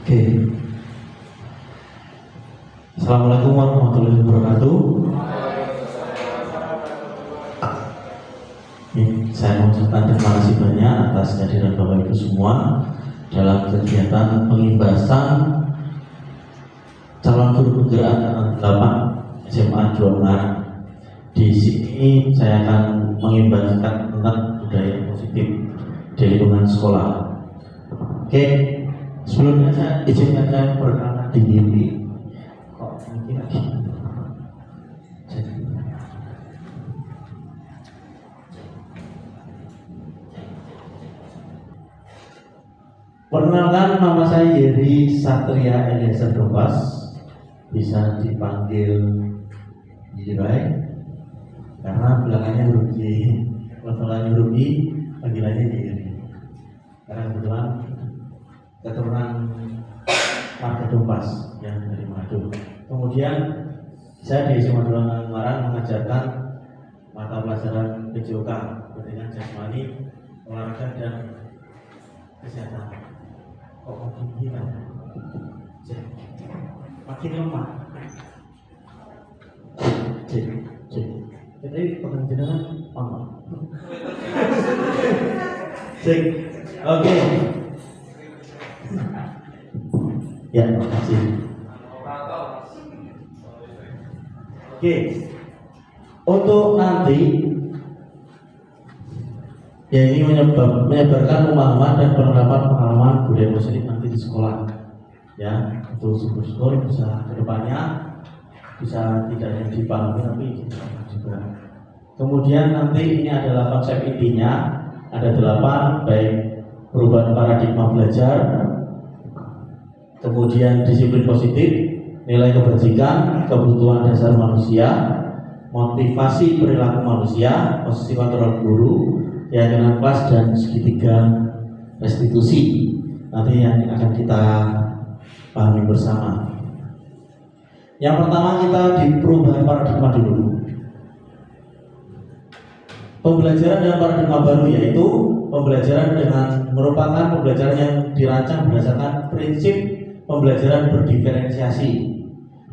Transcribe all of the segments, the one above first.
Oke. Assalamualaikum warahmatullahi wabarakatuh. Saya mengucapkan terima kasih banyak atas kehadiran Bapak Ibu semua dalam kegiatan pengimbasan calon guru penggerak Angkatan 8 SMA 2 Ungaran. Di sini saya akan mengimbaskan tentang budaya positif di lingkungan sekolah. Oke, sebelumnya saya izinkan saya perkenalkan diri. Kok mungkin lagi? Perkenalkan, nama saya Yeri Satria Eliezer Dobas, bisa dipanggil Yirai karena belakangnya huruf J, belakangnya huruf I, panggilannya Yeri. Karena kebetulan keturunan warga Dompas yang dari Manado. Kemudian saya di SMA 2 Ungaran mengajarkan mata pelajaran PJOK, pendidikan jasmani, olahraga dan kesehatan. Kok makin gila? Makin lemah. Jadi pegang jenengan apa? Oke. Ya, terima kasih. Oke. Untuk nanti ya ini menyebarkan pemahaman dan penerapan pengalaman budaya positif nanti di sekolah. Ya, untuk syukur bisa kedepannya bisa tidak hanya dipahami tapi juga. Kemudian nanti ini adalah konsep intinya, ada 8, baik perubahan paradigma belajar, kemudian disiplin positif, nilai kebajikan, kebutuhan dasar manusia, motivasi perilaku manusia, posisi kontrol guru, keyakinan kelas, dan segitiga restitusi. Nanti yang akan kita pahami bersama. Yang pertama kita di perubahan paradigma dulu. Pembelajaran dengan paradigma baru yaitu pembelajaran dengan merupakan pembelajaran yang dirancang berdasarkan prinsip pembelajaran berdiferensiasi,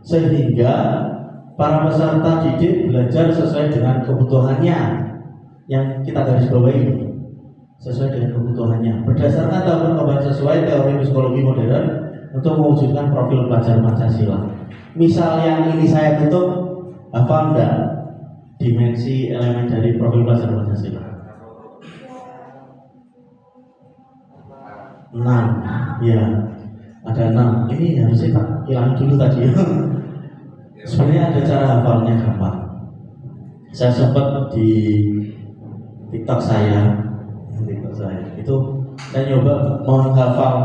sehingga para peserta didik belajar sesuai dengan kebutuhannya yang kita garis bawahi, sesuai dengan kebutuhannya berdasarkan tahap perkembangan sesuai teori psikologi modern untuk mewujudkan profil pelajar Pancasila. Misal yang ini saya tutup, hafal enggak dimensi elemen dari profil pelajar Pancasila? 6, ya ada 6. Ini harusnya Pak hilang dulu tadi. Sebenarnya ada cara hafalnya gampang. Saya sempat di TikTok saya itu saya nyoba menghafal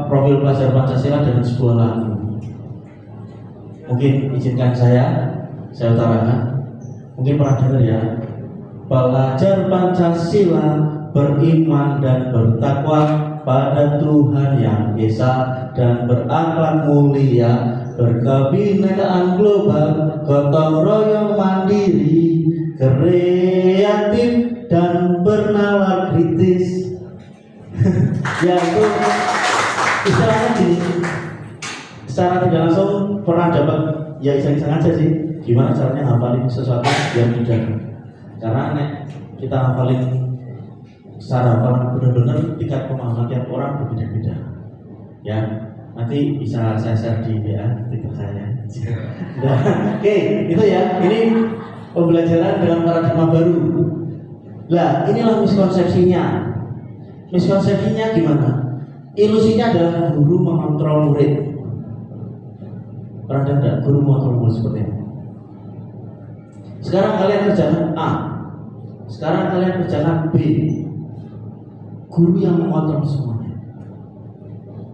profil pelajar Pancasila dengan sebuah lagu. Mungkin izinkan saya utarakan. Mungkin pernah dengar ya. Belajar Pancasila, beriman dan bertakwa pada Tuhan Yang Esa dan berakhlak mulia, berkebinekaan global, gotong royong mandiri, kreatif dan bernalar kritis. Ya itu istilahnya gini, secara tidak langsung pernah dapat ya iseng-iseng aja sih gimana caranya hafalin sesuatu yang mudah. Karena kita hafalin secara hafalan benar-benar tingkat pemahaman tiap orang berbeda-beda. Ya, nanti bisa saya share di WA TikTok saya. Nah, oke, itu ya. Ini pembelajaran dengan paradigma baru. Lah, inilah miskonsepsinya. Miskonsepsinya gimana? Ilusinya adalah guru mengontrol murid. Pernah dengar guru mengontrol murid seperti ini? Sekarang kalian kerjakan A, sekarang kalian kerjakan B. Guru yang mengontrol semuanya.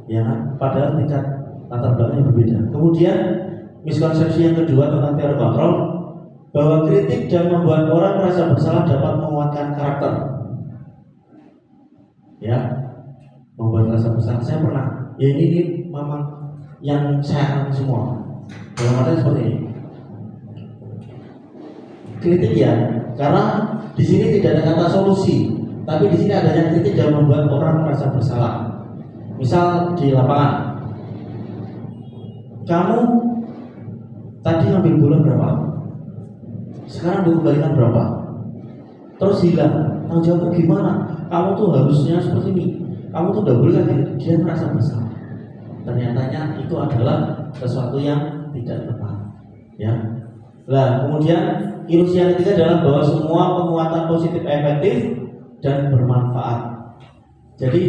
Ya kan? Padahal tingkat latar belakangnya berbeda. Kemudian miskonsepsi yang kedua tentang teori kontrol, bahwa kritik dan membuat orang merasa bersalah dapat menguatkan karakter. Ya, membuat rasa bersalah. Saya pernah. Ya ini memang yang saya alami semua. Dalam artian seperti ini. Kritik ya, karena di sini tidak ada kata solusi, tapi di sini adanya kritik yang membuat orang merasa bersalah. Misal di lapangan, kamu tadi ngambil bola berapa? Sekarang dikembalikan berapa? Terus hilang. Tanggung jawabmu gimana? Kamu tuh harusnya seperti ini. Kamu tuh udah boleh kan? Dia merasa bersalah. Ternyata itu adalah sesuatu yang tidak tepat. Ya. Nah, kemudian ilusi yang ketiga adalah bahwa semua penguatan positif efektif dan bermanfaat. Jadi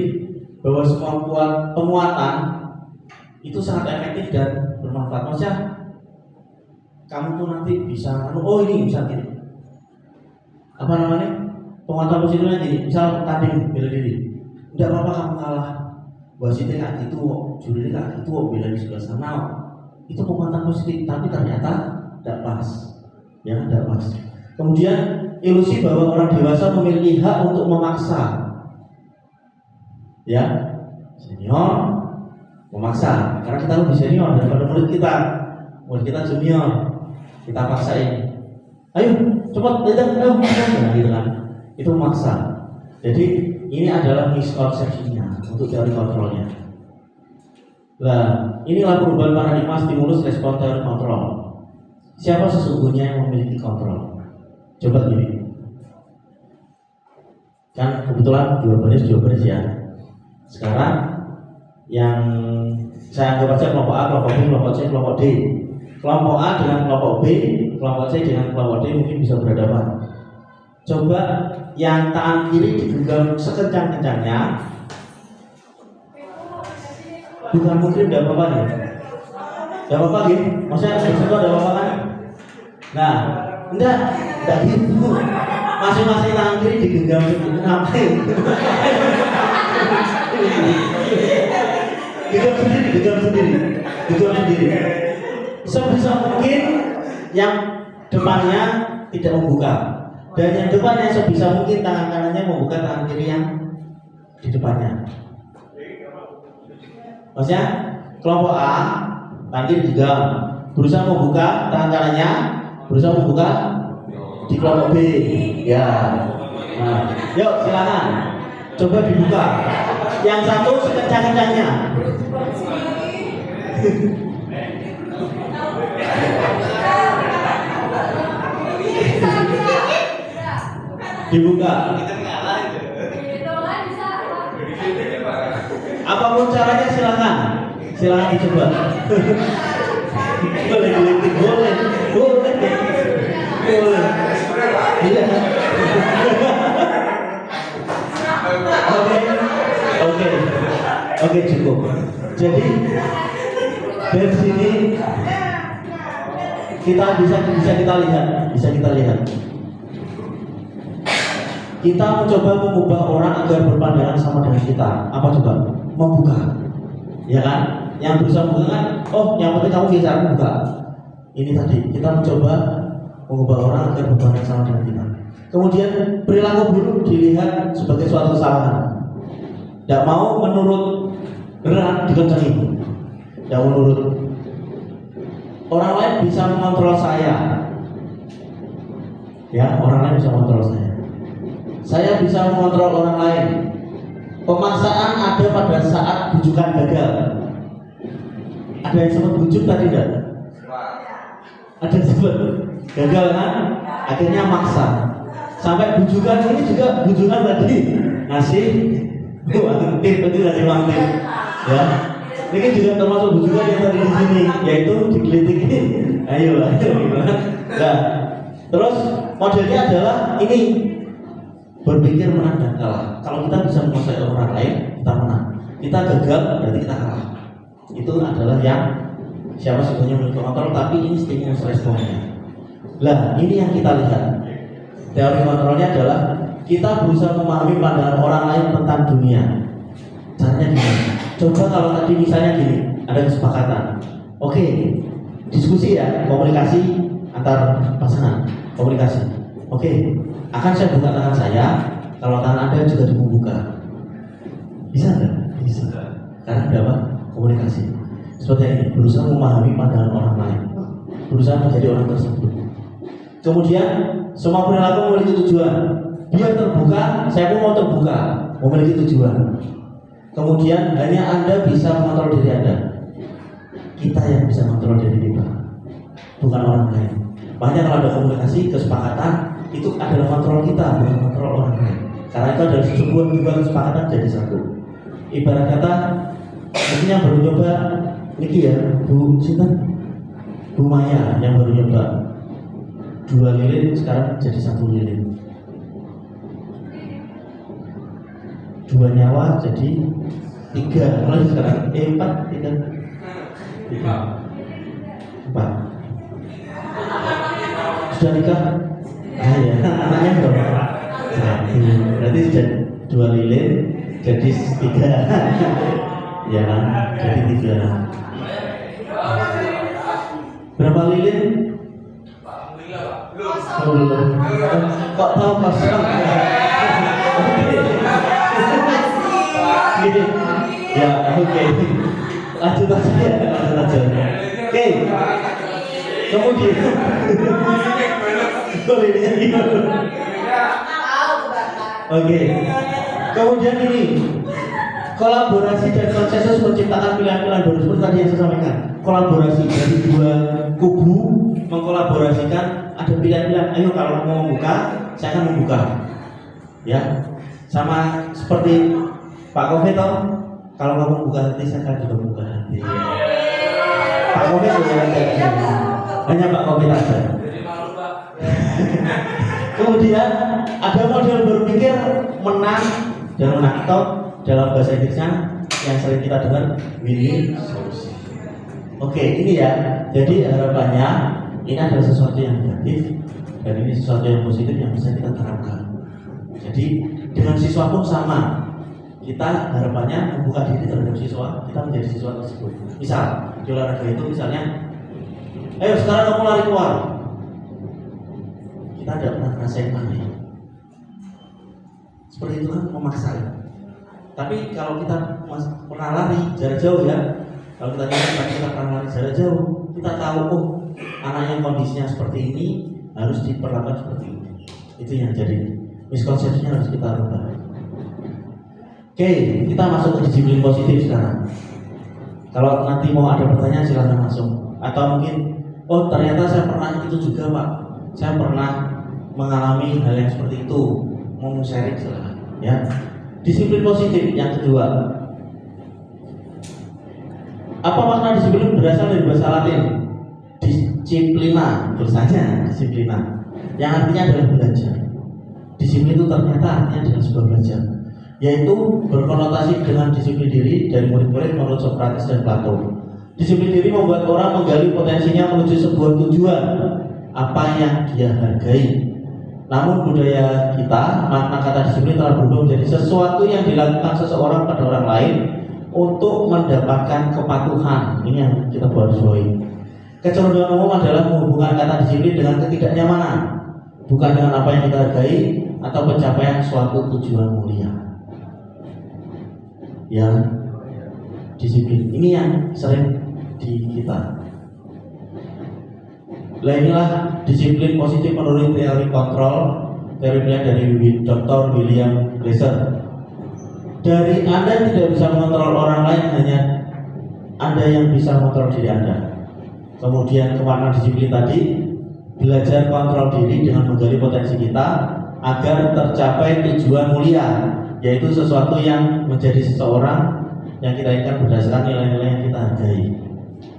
bahwa semua penguatan itu sangat efektif dan bermanfaat. Maksudnya kamu tuh nanti bisa, oh ini bisa gini. Apa namanya? Penguatan positifnya gini. Misal tanding bela diri, tidak apa-apa kamu kalah. Wasitnya kayak gitu, juri kayak gitu, bela di sebelah sana. Itu penguatan positif, tapi ternyata tidak pas, ya tidak pas. Kemudian ilusi bahwa orang dewasa memiliki hak untuk memaksa, ya senior memaksa, karena kita lebih senior daripada murid kita junior, kita paksain, ayo cepat datang, ayo, nah, gitu kan, itu memaksa. Jadi ini adalah miskonsepsinya untuk teori kontrolnya. Nah, inilah perubahan paradigma stimulus respon teori kontrol. Siapa sesungguhnya yang memiliki kontrol? Coba gini. Kan kebetulan dua baris ya. Sekarang yang saya anggap saja kelompok A, kelompok B, kelompok C, kelompok D. Kelompok A dengan kelompok B, kelompok C dengan kelompok D mungkin bisa berhadapan. Coba yang tangan kiri digenggam sekencang-kencangnya. Bukan mungkin tidak apa-apa nih. Tidak apa-apa gitu. Maksudnya itu ada apa-apa kan? Nah, enggak gitu. Masing-masing tangan kiri digenggam sendiri. Ngapain? Genggam sendiri. Sebisa mungkin yang depannya tidak membuka, dan yang depannya sebisa mungkin tangan kanannya membuka tangan kiri yang di depannya. Maksudnya kelompok A tangan juga berusaha membuka tangan kanannya, berusaha membuka di kelompok B, ya. Nah, yuk silakan coba dibuka. Yang satu sekencang-kencangnya. Dibuka. Apapun caranya silakan dicoba. boleh. Iya. Oke, cukup. Jadi dari sini kita bisa kita lihat. Kita mencoba mengubah orang agar berpandangan sama dengan kita. Apa coba? Membuka, ya kan? Yang berusaha membuka kan, oh yang penting kamu bisa membuka. Ini tadi kita mencoba mengubah orang agar berpandangan sama dengan kita. Kemudian perilaku buruk dilihat sebagai suatu kesalahan. Tidak mau menurut berat dikencengi. Tidak menurut. Orang lain bisa mengontrol saya. Ya, orang lain bisa mengontrol saya. Saya bisa mengontrol orang lain. Pemaksaan ada pada saat bujukan gagal. Ada yang sempat bujuk tadi tidak? Ada yang sempat gagal kan? Akhirnya maksa. Sampai bujukan ini juga bujukan tadi ngasih mangtip, itu ngasih mangtip. Ya, ini juga termasuk bujukan yang tadi di sini, yaitu digelitikin. Ayo. Nah, terus modelnya adalah ini. Berpikir menang dan kalah. Kalau kita bisa menguasai orang lain, kita menang. Kita gagal, berarti kita kalah. Itu adalah yang siapa sebenarnya memiliki kontrol, tapi ini stimulus responnya. Lah, ini yang kita lihat. Teori kontrolnya adalah kita berusaha memahami pandangan orang lain tentang dunia. Caranya gimana? Coba kalau tadi misalnya gini, ada kesepakatan. Oke, diskusi ya, komunikasi antar pasangan, komunikasi. Oke, akan saya buka tangan saya, kalau tangan Anda juga dibuka. Bisa nggak? Bisa. Karena ada apa? Komunikasi. Seperti ini, berusaha memahami pandangan orang lain, berusaha menjadi orang tersebut. Kemudian semua perilaku memiliki tujuan. Biar terbuka, saya pun mau terbuka, memiliki tujuan. Kemudian hanya Anda bisa mengontrol diri Anda. Kita yang bisa mengontrol diri kita, bukan orang lain. Makanya kalau ada komunikasi, kesepakatan, itu adalah kontrol kita, bukan kontrol orang lain. Karena itu adalah sebuah juga kesepakatan jadi satu. Ibarat kata, mungkin yang baru nyoba, ini ya, Bu Sinta, Bu Maya yang baru nyoba 2 lilin sekarang jadi 1 lilin. 2 nyawa jadi 3, mulai sekarang 4, 4. Sudah nikah? Ya, anaknya berapa? 1. Berarti sudah 2 lilin jadi 3. Ya, jadi 3. Berapa lilin? Kok tahu kosong? Ya, oke. Lanjut aja. Oke. Kemudian Oke. Kemudian ini kolaborasi dan konsensus menciptakan pilihan-pilihan baru seperti tadi yang saya sampaikan. Kolaborasi dari 2 kubu mengkolaborasikan, ada pilihan-pilihan. Ayo kalau mau membuka, saya akan membuka. Ya, sama seperti Pak Kofi toh, kalau kamu buka hati, saya akan juga buka hati. Pak Kofi hanya Pak Kofi saja. Kemudian ada model berpikir menang dan menang atau dalam bahasa Inggrisnya yang sering kita dengar winning solution. Oke, ini ya. Jadi harapannya ini adalah sesuatu yang negatif dan ini sesuatu yang positif yang bisa kita terapkan. Jadi dengan siswa pun sama. Kita harapannya membuka diri terhadap siswa, kita menjadi siswa tersebut. Misal di olahraga itu misalnya, ayo sekarang kamu lari keluar. Kita tidak pernah ngerasain lari. Seperti itu kan memaksa. Tapi kalau kita pernah lari jarak jauh ya, kalau kita nyatakan kita pernah lari jarak jauh, kita tahu oh anak yang kondisinya seperti ini harus diperlakukan seperti ini. Itu yang jadi miskonsepsinya harus kita rubah. Oke, kita masuk ke disiplin positif sekarang. Kalau nanti mau ada pertanyaan silakan langsung. Atau mungkin, oh ternyata saya pernah itu juga Pak. Saya pernah mengalami hal yang seperti itu. Mau sharing silakan. Ya. Disiplin positif yang kedua. Apa makna disiplin? Berasal dari bahasa Latin. Disciplina, tulisannya disiplina. Yang artinya adalah belajar. Disiplin itu ternyata artinya adalah sebuah belajar, yaitu berkonotasi dengan disiplin diri dari murid-murid menurut Socrates dan Plato. Disiplin diri membuat orang menggali potensinya menuju sebuah tujuan apa yang dia hargai. Namun budaya kita, makna kata disiplin telah berubah menjadi sesuatu yang dilakukan seseorang pada orang lain untuk mendapatkan kepatuhan. Ini yang kita harus bawahi. Kecenderungan umum adalah menghubungkan kata disiplin dengan ketidaknyamanan, bukan dengan apa yang kita hargai atau pencapaian suatu tujuan mulia. Ya, disiplin ini yang sering di kita. Nah inilah disiplin positif menurut teori kontrol, teori pilihan dari Dr. William Glasser. Dari Anda tidak bisa mengontrol orang lain, hanya Anda yang bisa mengontrol diri Anda. Kemudian kemaknaan disiplin tadi, belajar kontrol diri dengan menggali potensi kita agar tercapai tujuan mulia, yaitu sesuatu yang menjadi seseorang yang kita inginkan berdasarkan nilai-nilai yang kita hargai.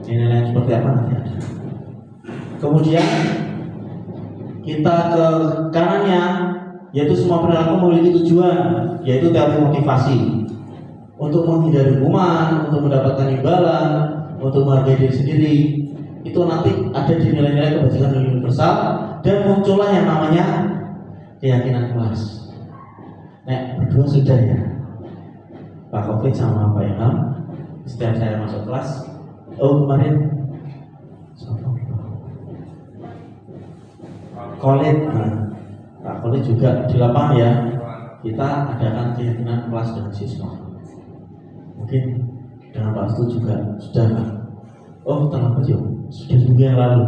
Nilai-nilai seperti apa nanti ada. Kemudian kita ke kanannya, yaitu semua perilaku memiliki tujuan, yaitu teori motivasi. Untuk menghindari hukuman, untuk mendapatkan imbalan, untuk menghargai diri sendiri. Itu nanti ada di nilai-nilai kebajikan universal dan muncullah yang namanya keyakinan kelas. Nah, berdua sudah ya, Pak Covid sama Pak Ilham. Setiap saya masuk kelas, kemarin Kolit, Pak Kolit juga di lapangan ya. Kita adakan keyakinan kelas dengan siswa. Mungkin dengan Pak Stu juga sudah. Oh, terlambat ya, sudah minggu yang lalu.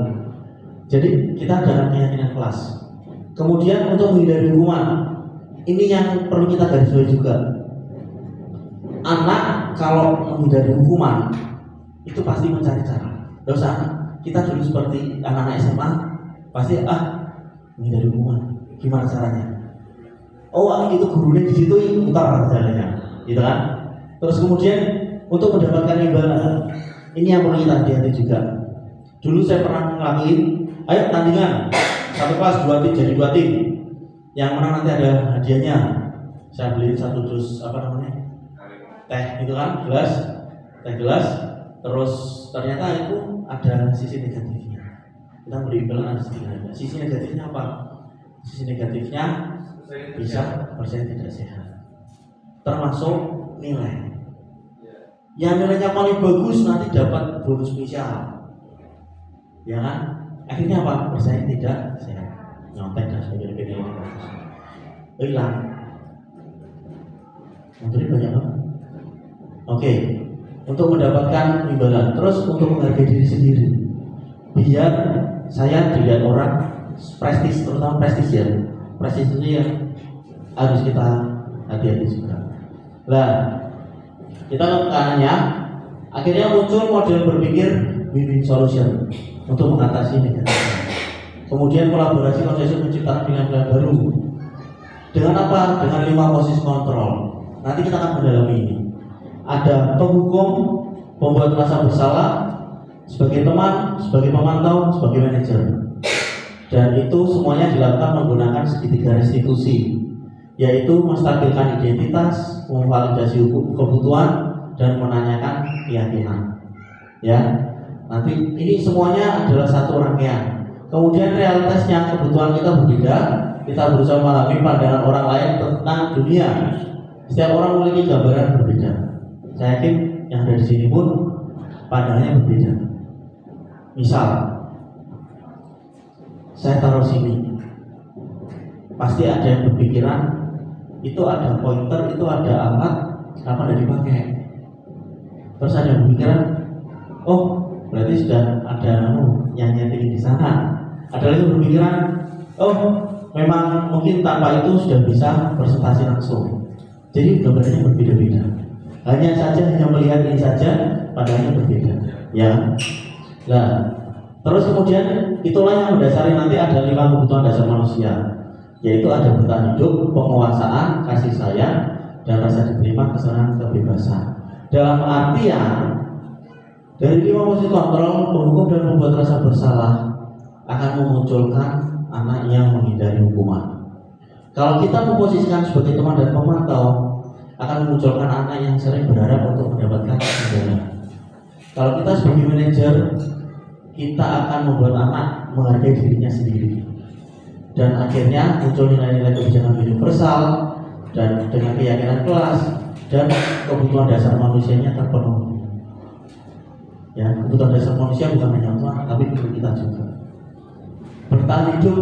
Jadi kita adakan keyakinan kelas. Kemudian untuk menghindari hukuman, ini yang perlu kita garis bawahi juga. anak kalau menghindari hukuman itu pasti mencari cara. Dosa kita dulu seperti anak-anak SMA pasti menghindari hukuman. Gimana caranya? Itu gurunya di situ putar jalannya, gitu kan? Terus kemudian untuk mendapatkan imbalan, ini yang perlu kita hati-hati juga. Dulu saya pernah ngelakuin, ayo tandingan satu kelas 2 tim jadi 2 tim. Yang menang nanti ada hadiahnya. Saya beliin 1 dus teh gitu kan, teh gelas. Terus ternyata itu ada sisi negatifnya. Kita beri imbalan ada sisi negatifnya apa? Sisi negatifnya bisa persen tidak sehat, termasuk nilai. Yang nilainya paling bagus nanti dapat bonus spesial, ya kan? Akhirnya apa? Persaing tidak sehat, nyontek dan sebagainya. Hilang. Menteri banyak banget. Oke, untuk mendapatkan imbalan, terus untuk menghargai diri sendiri, biar saya dilihat orang prestis, terutama prestis ya. Prestis itu yang harus kita hati-hati juga. Nah, kita lakukannya, akhirnya muncul model berpikir win-win solution untuk mengatasi negatif. Kemudian kolaborasi konsesi menciptakan pilihan-pilihan baru. Dengan apa? Dengan 5 posisi kontrol. Nanti kita akan mendalami ini. Ada penghukum, pembuat rasa bersalah, sebagai teman, sebagai pemantau, sebagai manajer. Dan itu semuanya dilakukan menggunakan segitiga restitusi, yaitu menstabilkan identitas, memvalidasi kebutuhan, dan menanyakan keyakinan. Ya, nanti ini semuanya adalah satu rangkaian. Kemudian realitasnya kebutuhan kita berbeda, kita berusaha memahami pandangan orang lain tentang dunia. Setiap orang memiliki gambaran berbeda. Saya yakin yang ada di sini pun pandangannya berbeda. Misal, saya taruh sini, pasti ada yang berpikiran itu ada pointer, itu ada alat, kenapa tidak dipakai? Terus ada yang berpikiran, berarti sudah ada yang nyeting di sana. Ada lagi yang berpikiran, memang mungkin tanpa itu sudah bisa presentasi langsung. Jadi gambarnya berbeda-beda. Hanya melihat ini saja, pandangannya berbeda. Ya, nah. Terus kemudian itulah yang mendasari nanti ada 5 kebutuhan dasar manusia, yaitu ada bertahan hidup, penguasaan, kasih sayang, dan rasa diterima, kesenangan, kebebasan. Dalam artian dari 5 posisi kontrol, penghukum dan membuat rasa bersalah akan memunculkan anak yang menghindari hukuman. Kalau kita memposisikan sebagai teman dan pemantau, akan memunculkan anak yang sering berharap untuk mendapatkan imbalan. Kalau kita sebagai manajer, kita akan membuat anak menghargai dirinya sendiri, dan akhirnya muncul nilai-nilai kebijakan universal dan dengan keyakinan kelas dan kebutuhan dasar manusianya terpenuhi. Ya, kebutuhan dasar manusia bukan hanya Tuhan, tapi untuk kita juga. Bertahan hidup,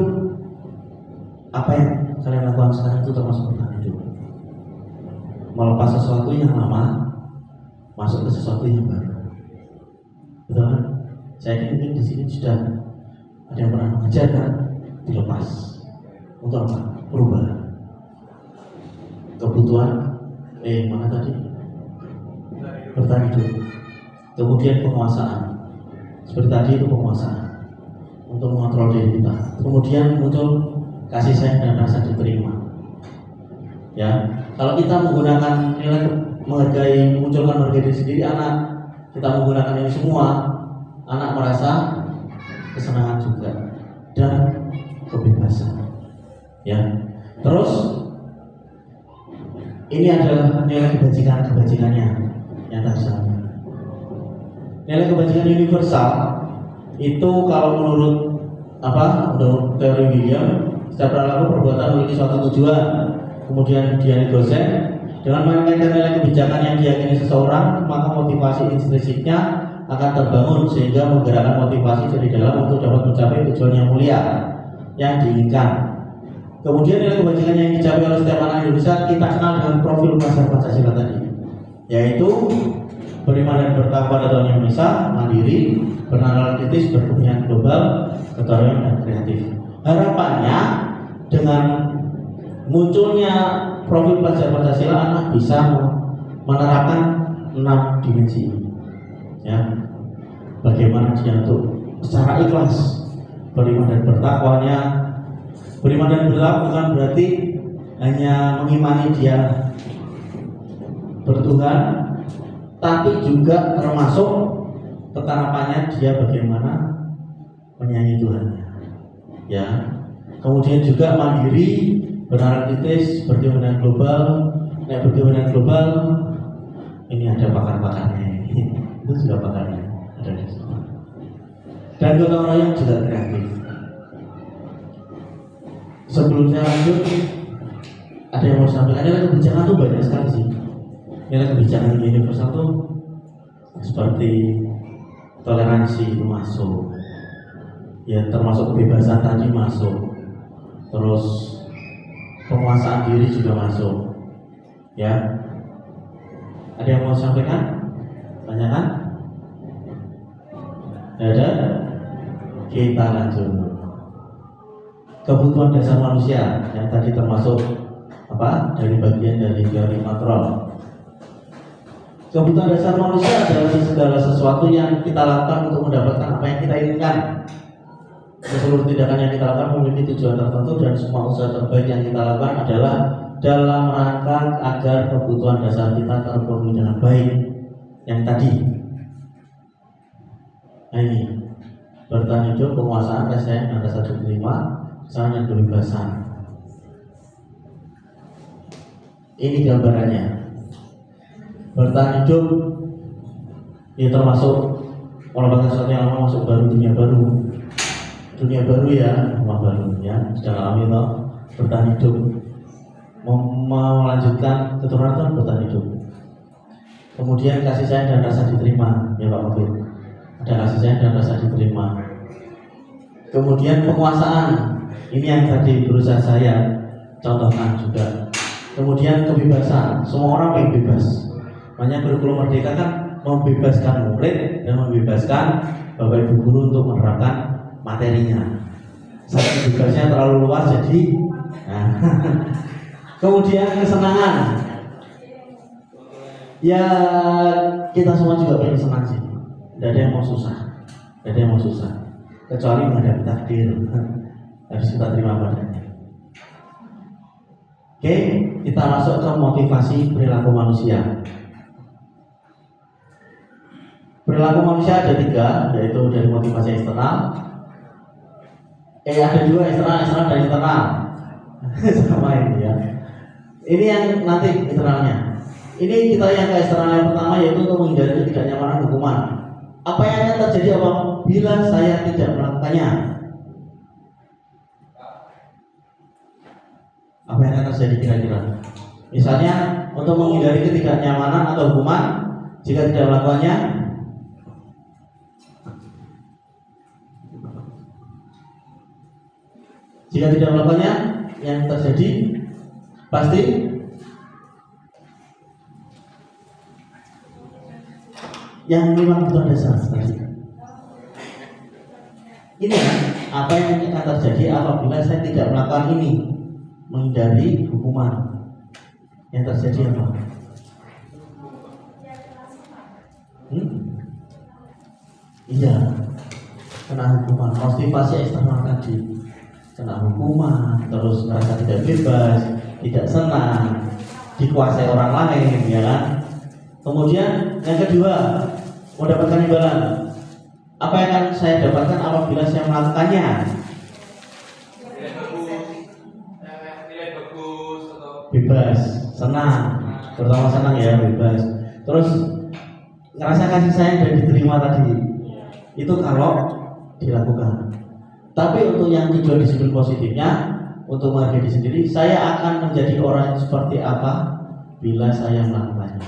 apa yang kalian lakukan sekarang itu termasuk bertahan hidup. Melepas sesuatu yang lama, masuk ke sesuatu yang baru. Betul kan? Saya mungkin di sini sudah ada yang pernah mengajar kan, dilepas untuk apa? Perubahan. Kebutuhan mana tadi? Bertahan hidup. Kemudian penguasaan. Seperti tadi itu penguasaan untuk mengontrol diri kita. Kemudian muncul kasih sayang dan rasa diterima. Ya, kalau kita menggunakan nilai munculkan menghargai diri sendiri, anak kita menggunakan ini semua, anak merasa kesenangan juga dan kebebasan. Ya, terus ini adalah nilai kebajikannya yang tadi saya. Nilai kebajikan universal itu kalau menurut menurut teori William, setiap perilaku perbuatan memiliki suatu tujuan. Kemudian dia dosen dengan mengaitkan nilai kebijakan yang diyakini seseorang, maka motivasi intrinsiknya akan terbangun sehingga menggerakkan motivasi dari dalam untuk dapat mencapai tujuan yang mulia yang diinginkan. Kemudian nilai kebajikan yang dicapai oleh setiap anak Indonesia kita kenal dengan profil dasar Pancasila tadi, yaitu beriman dan bertakwa pada Tuhan Yang Maha Esa, mandiri, bernalar kritis, berkepentingan global, keterbukaan dan kreatif. Harapannya dengan munculnya profil pelajar Pancasila, anak bisa menerapkan 6 dimensi ini. Ya, bagaimana dia untuk secara ikhlas beriman dan bertakwanya. Beriman dan bertakwa bukan berarti hanya mengimani dia bertuhan, tapi juga termasuk keterapannya dia bagaimana menyayangi Tuhannya. Ya, kemudian juga mandiri, berharap kritis, bergaul dengan global. Nek bergaul dengan global, ini ada pakar-pakarnya, itu juga pakarnya ada di situ. Dan gotong royong juga kreatif. Sebelum saya lanjut, ada yang mau sampaikan. Nilai kebijakan tuh banyak sekali sih. Nilai kebijakan universal tuh seperti toleransi itu masuk, ya termasuk kebebasan tadi masuk, terus penguasaan diri juga masuk. Ya, ada yang mau sampaikan? Tanyakan? Ada? Kita lanjut. Kebutuhan dasar manusia yang tadi termasuk apa? Dari bagian dari teori kontrol. Kebutuhan dasar manusia adalah segala sesuatu yang kita lakukan untuk mendapatkan apa yang kita inginkan. Seluruh tindakan yang kita lakukan memiliki tujuan tertentu dan semua usaha terbaik yang kita lakukan adalah dalam rangka agar kebutuhan dasar kita terpenuhi dengan baik. Yang tadi, nah ini bertahan hidup, penguasaan, kesehatan, dan rasa diterima, kesalahan dan kebebasan. Ini gambarannya. Bertahan hidup, ya termasuk mendapatkan sesuatu yang lama masuk baru, dunia baru ya, rumah baru ya, sedang alami toh, bertahan hidup, melanjutkan keturunan itu bertahan hidup. Kemudian kasih sayang dan rasa diterima, ya Pak Mufid, ada kasih sayang dan rasa diterima. Kemudian penguasaan, ini yang tadi berusaha saya contohkan juga. Kemudian kebebasan, semua orang pengen bebas. Makanya kurikulum merdeka kan membebaskan murid dan membebaskan Bapak Ibu guru untuk menerapkan materinya. Saat bebasnya terlalu luas jadi. Nah. Kemudian kesenangan. Ya kita semua juga pengen senang sih. Tidak ada yang mau susah. Tidak ada yang mau susah. Kecuali menghadapi takdir. Harus kita terima padanya. Oke, kita masuk ke motivasi perilaku manusia. Perilaku manusia ada 3, yaitu dari motivasi eksternal. Ada 2, eksternal dan internal. Sama ini ya. Ini yang nanti internalnya. Ini kita yang ke eksternal yang pertama, yaitu untuk menghindari ketidaknyamanan hukuman. Apa yang akan terjadi apabila saya tidak melakukannya? Apa yang akan terjadi kira-kira? Misalnya untuk menghindari ketidaknyamanan atau hukuman, jika tidak melakukannya, yang terjadi pasti yang 5 kebutuhan dasar tadi. Ini kan apa yang akan terjadi apabila saya tidak melakukan ini, menghindari hukuman. Yang terjadi apa? Iya, kena hukuman. Motivasi eksternal tadi, kena hukuman, terus merasa tidak bebas, tidak senang, dikuasai orang lain, ya kan? Kemudian yang kedua, mendapatkan imbalan. Apa yang akan saya dapatkan apabila saya melakukannya? Nilai bagus atau bebas, senang, terutama senang ya, bebas. Terus ngerasa kasih sayang dan diterima tadi, itu kalau dilakukan. Tapi untuk yang tujuan disiplin positifnya, untuk menghargai diri sendiri, saya akan menjadi orang yang seperti apa bila saya melakukannya.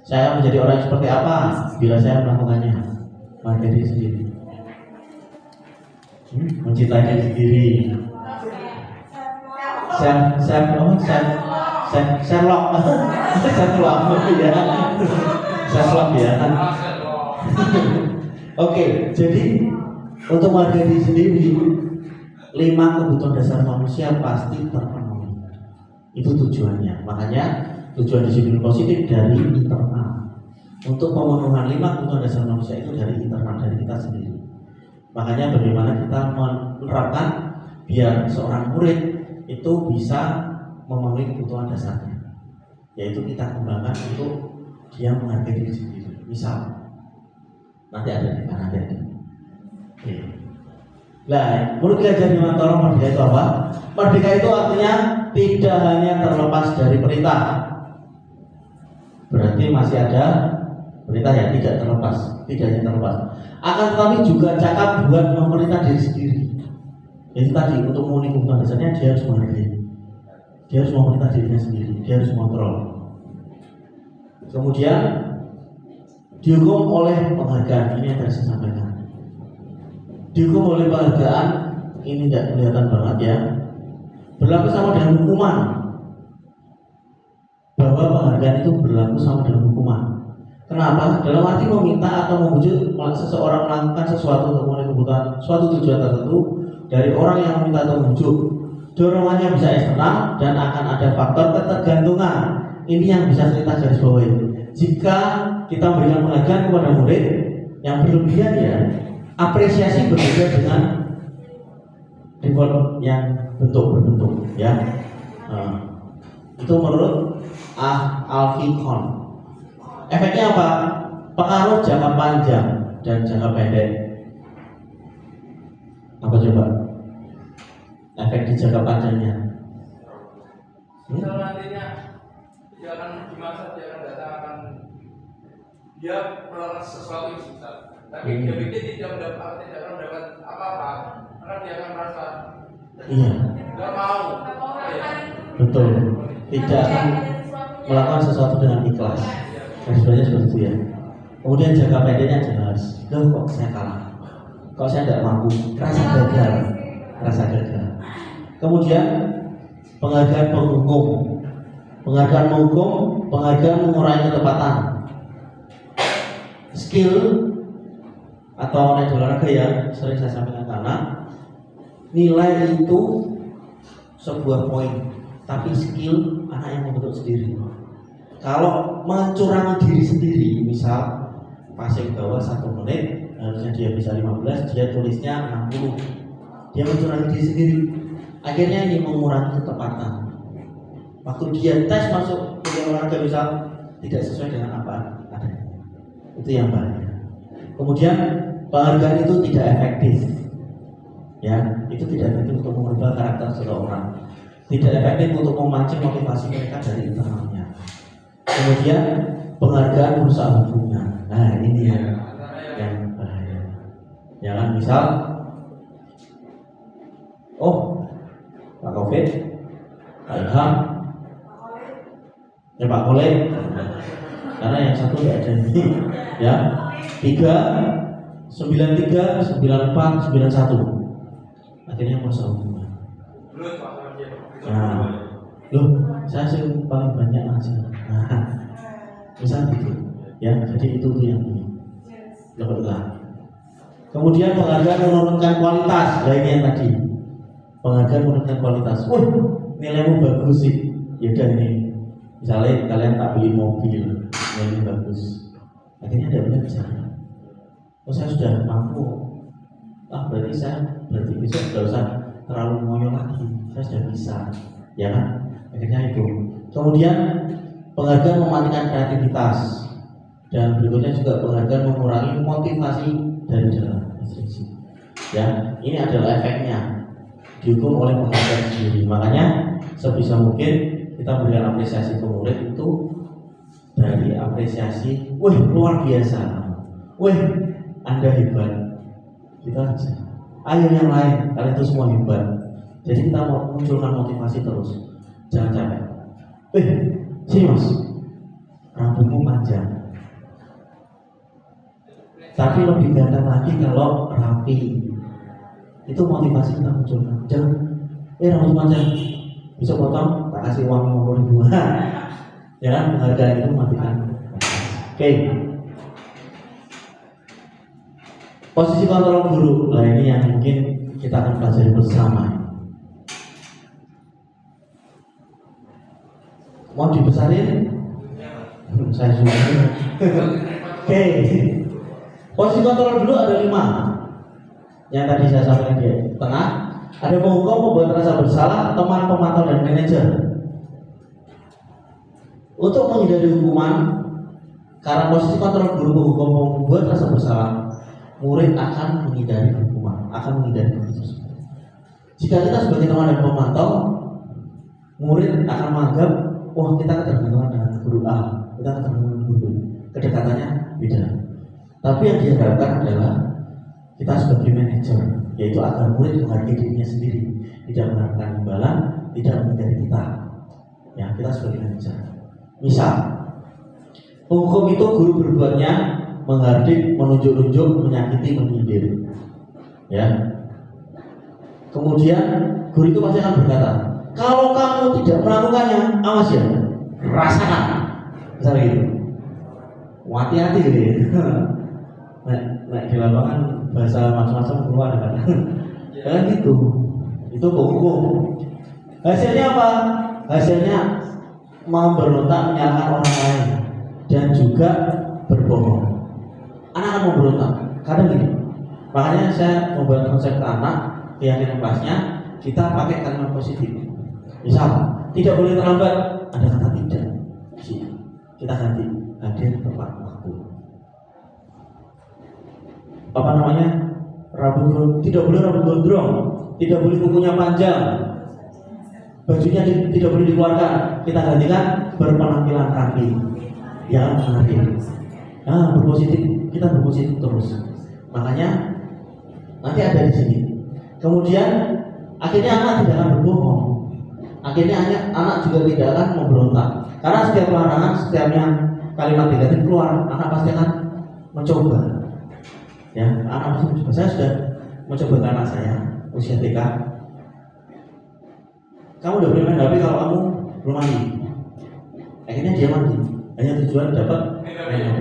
Saya menjadi orang yang seperti apa bila saya melakukannya. Menghargai diri sendiri, mencintai diri sendiri. Sherlock ya. Oke, jadi untuk menghargai diri sendiri, 5 kebutuhan dasar manusia pasti terpenuhi. Itu tujuannya. Makanya Tujuan disiplin positif dari internal. Untuk pemenuhan 5 kebutuhan dasar manusia itu dari internal, dari kita sendiri. Makanya bagaimana kita menerapkan biar seorang murid itu bisa memenuhi kebutuhan dasarnya, yaitu kita kembangkan untuk dia menghargai diri sendiri. Misal nanti ada di kanan ada. Oke. Nah, menurut Kiai Mantoro merdeka itu apa? Merdeka itu artinya tidak hanya terlepas dari perintah. Berarti masih ada perintah yang tidak terlepas, tidak hanya terlepas. Akan tetapi juga cakap buat memerintah diri sendiri. Jadi tadi untuk memenuhi kebutuhan dasarnya dia harus menghargai, dia harus memerintah dirinya sendiri, dia harus mengontrol. Kemudian dihukum oleh penghargaan, ini yang tadi saya sampaikan. Dihukum oleh penghargaan, ini tidak kelihatan banget ya. Berlaku sama dengan hukuman. Bahwa penghargaan itu berlaku sama dengan hukuman. Kenapa? Dalam arti meminta atau membujuk seseorang melakukan sesuatu untuk memenuhi kebutuhan suatu tujuan tertentu dari orang yang meminta atau membujuk. Dorongannya bisa eksternal dan akan ada faktor ketergantungan. Ini yang bisa kita garis bawahi. Jika kita memberikan penghargaan kepada murid yang berlebihan ya, apresiasi berbeda dengan reward yang berbentuk ya. Itu menurut Alfikon. Efeknya apa? Pengaruh jangka panjang dan jangka pendek. Apa coba? Efek di jangka panjangnya. Kalau nantinya dia akan di masa dia akan datang dia melakukan sesuatu yang susah, tapi dia pikir tidak akan mendapat apa-apa, karena dia akan merasa nggak mau. Betul. Tidak akan melakukan sesuatu dengan ikhlas. Sebenarnya seperti itu ya. Kemudian jangka pendeknya jelas. Loh kok saya kalah? Kok saya tidak mampu? Rasa gagal. Rasa gagal. Kemudian penghargaan penghukum. Penghargaan menghukum, penghargaan mengurangi ketepatan. Skill atau naik olahraga ya, sering saya sampaikan karena nilai itu sebuah poin, tapi skill anak yang membentuk sendiri. Kalau mencurangi diri sendiri, misal passing bawah 1 menit, harusnya dia bisa 15, dia tulisnya 60. Dia mencurangi diri sendiri. Akhirnya ini mengurangi ketepatan. Waktu dia tes masuk ke olahraga misal tidak sesuai dengan apa adanya. Itu yang bahaya. Kemudian penghargaan itu tidak efektif. Ya, itu tidak efektif untuk mengubah karakter seseorang. Tidak efektif untuk memancing motivasi mereka dari internalnya. Kemudian penghargaan berusaha hubungan. Nah ini yang bahaya. Ya kan, misal, Pak Covid, Pak Ilham, ya Pak Kolek, karena yang satu tidak ada ini, ya 3, 93, 94, 91. Akhirnya berusaha hubungan. Nah, saya sih paling banyak aja. Nah, misal gitu, ya. Jadi itu yang ini. Lepas. Kemudian penghargaan menurunkan kualitas. Nah ini yang tadi. Penghargaan menurunkan kualitas. Nilaimu bagus sih. Yaudah ini. Misalnya kalian tak beli mobil, nilainya bagus. Akhirnya ada benar bisa. Saya sudah mampu. Berarti besok tidak usah terlalu ngoyo lagi. Saya sudah bisa. Ya kan? Akhirnya itu. Kemudian penghargaan mematikan kreativitas, dan berikutnya juga penghargaan mengurangi motivasi dari dalam instruksi. Ya, ini adalah efeknya. Dihukum oleh penghargaan sendiri. Makanya sebisa mungkin kita berikan apresiasi ke murid itu dari apresiasi, luar biasa, Anda hebat. Kita aja. Ayo yang lain, kalian itu semua hebat. Jadi kita mau munculkan motivasi terus. Jangan capek. Sini mas, rambutmu panjang. Tapi lebih ganteng lagi kalau rapi. Itu motivasi kita munculkan. Jangan, rambut panjang, bisa potong, tak kasih uang 50.000. Ya kan, penghargaan itu mematikan. Oke. Posisi kontrol guru, nah ini yang mungkin kita akan pelajari bersama. Mau dibesarin? Saya juga. Oke. Posisi kontrol dulu ada 5. Yang tadi saya sampaikan di tengah. Ada penghukum, pembuat rasa bersalah, teman pemantau dan manajer. Untuk menghindari hukuman, karena posisi kontrol guru penghukum membuat rasa bersalah, murid akan menghindari hukuman, akan menghindari hukuman. Jika kita sebagai teman dan pemantau, murid akan menganggap, wah kita ketergantungan dengan guru A, kita ketergantungan dengan guru B, kedekatannya beda. Tapi yang diharapkan adalah kita sebagai manajer, yaitu agar murid menghargai dirinya sendiri, tidak mengharapkan imbalan, tidak menghindari kita. Ya, kita sebagai manajer. Misal, penghukum itu guru berbuatnya menghardik, menunjuk-nunjuk, menyakiti, menyindir. Ya. Kemudian guru itu pasti akan berkata, kalau kamu tidak melakukannya, awas ya, rasakan. Misalnya gitu. Hati-hati gitu ya. Nah, di lapangan bahasa macam-macam keluar kan. Kayak gitu. Itu penghukum. Hasilnya apa? Hasilnya memberontak, menyalahkan orang lain dan juga berbohong. Anak akan memberontak. Kadang gini. Makanya saya membuat konsep ke anak, keyakinan kelasnya, kita pakai kalimat positif. Misal, tidak boleh terlambat, ada kata tidak. Kita ganti, hadir tepat waktu. Apa namanya? Tidak boleh rambut gondrong, tidak boleh kukunya panjang, bajunya tidak boleh dikeluarkan. Kita gantikan berpenampilan rapi, yang hadir. Nah, berpositif, kita berpositif terus. Makanya nanti ada di sini. Kemudian akhirnya anak tidak akan berbohong. Akhirnya anak juga tidak akan memberontak. Karena setiap larangan, setiapnya kalimat negatif keluar, anak pasti akan mencoba. Ya, anak pasti mencoba. Saya sudah mencoba ke anak saya usia TK. Kamu udah boleh main HP kalau kamu belum mandi. Akhirnya dia mandi. Hanya tujuan dapat main HP.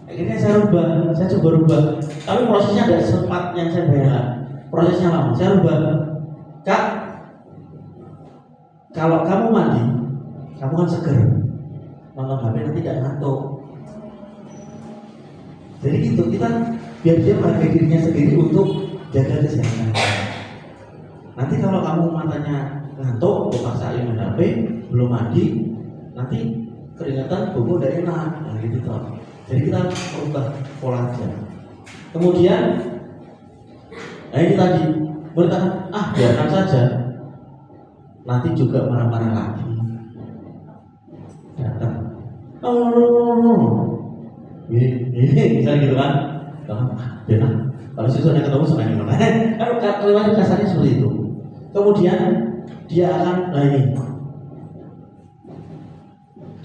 Akhirnya saya coba rubah. Tapi prosesnya tidak secepat yang saya bayangkan. Prosesnya lama. Saya rubah. Kak, kalau kamu mandi, kamu kan seger. Nonton HP nanti tidak ngantuk. Jadi gitu, kita biar dia menghargai dirinya sendiri untuk jaga kesehatan. Nanti kalau kamu matanya ngantuk, dipaksain main HP, belum mandi, nanti keringatan bobo dari enak. Nah gitu toh. Jadi kita merubah pola aja. Kemudian, ini tadi berkata, biarkan saja. Nanti juga marah-marah lagi. Datang. Ini misalnya gitu kan. Benar. Kalau siswanya ketemu sama gimana? Kan kalimatnya kasarnya seperti itu. Kemudian dia akan, ini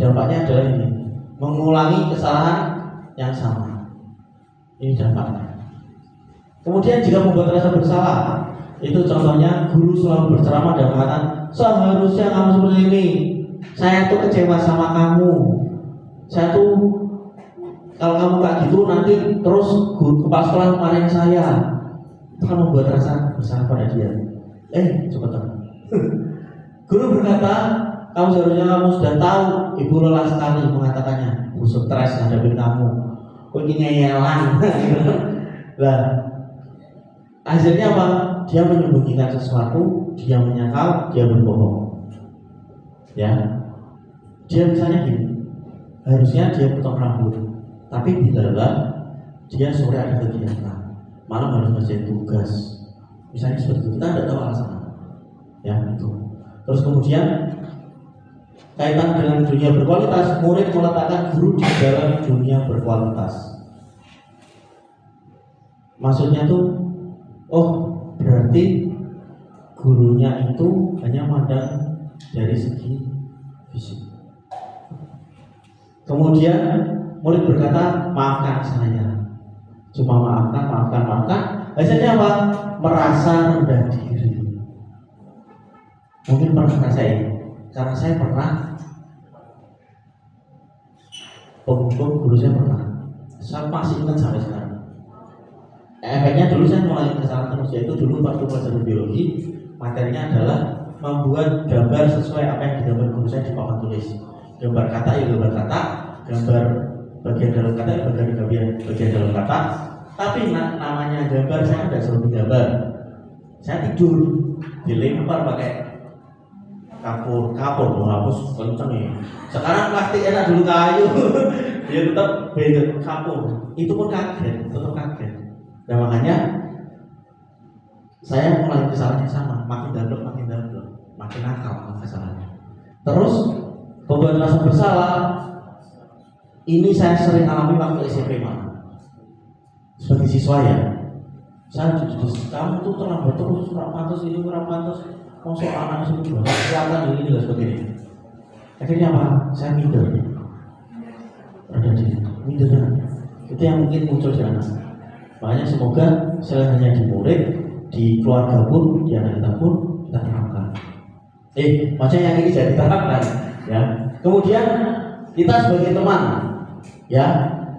dampaknya adalah ini, mengulangi kesalahan yang sama. Ini dampaknya. Kemudian jika membuat rasa bersalah, itu contohnya guru selalu berceramah dan mengatakan, seharusnya kamu seperti ini. Saya tuh kecewa sama kamu. Saya tuh kalau kamu kayak gitu nanti terus guru kepala sekolah marahin saya. Itu kan membuat rasa bersalah pada dia. Cepetan. Guru berkata, kamu sudah tahu ibu lelah sekali mengatakannya. Ibu stres hadapin kamu. Kok ini ngeyelan. Lah, hasilnya apa? Dia menyembunyikan sesuatu, dia menyangkal, dia berbohong. Ya, dia misalnya gini, harusnya dia potong rambut, tapi di dalam dia sore ada kegiatan, malam harus ngerjain tugas. Misalnya seperti itu, kita tidak tahu alasan. Ya itu. Terus kemudian kaitan dengan dunia berkualitas, murid meletakkan guru di dalam dunia berkualitas. Maksudnya tuh, berarti gurunya itu hanya mandang dari segi fisik. Kemudian murid berkata, maafkan saya. Cuma maafkan. Hasilnya apa? Merasa rendah diri. Mungkin pernah ngerasain, karena saya pernah penghukum guru saya pernah. Saya masih ingat sampai sekarang. Efeknya dulu saya mulai kesalahan terus, yaitu dulu waktu pelajaran biologi materinya adalah membuat gambar sesuai apa yang digambar guru saya di papan tulis. Gambar kata ya gambar kata, gambar bagian dalam kata ya bagian dalam kata. Tapi namanya gambar saya tidak selalu gambar. Saya tidur dilempar pakai kapur menghapus kenceng ya. Sekarang plastik enak, dulu kayu. Dia tetap beda kapur. Itu pun tetap kaget. Dan makanya saya mulai kesalahannya sama, makin dablek, makin nakal kesalahannya. Terus pembuat rasa bersalah ini saya sering alami waktu SMP Pak. Sebagai siswa ya, saya kamu tuh terlambat terus, kurang pantas ini, kurang pantas. Masuk anak itu juga kelihatan ini dan sebagainya. Akhirnya apa? Saya minder. Ada di minder. Itu yang mungkin muncul di anak. Makanya semoga selain hanya di murid, di keluarga pun, di anak kita pun kita terapkan. Maksudnya yang ini jadi terapkan, ya. Kemudian kita sebagai teman, ya,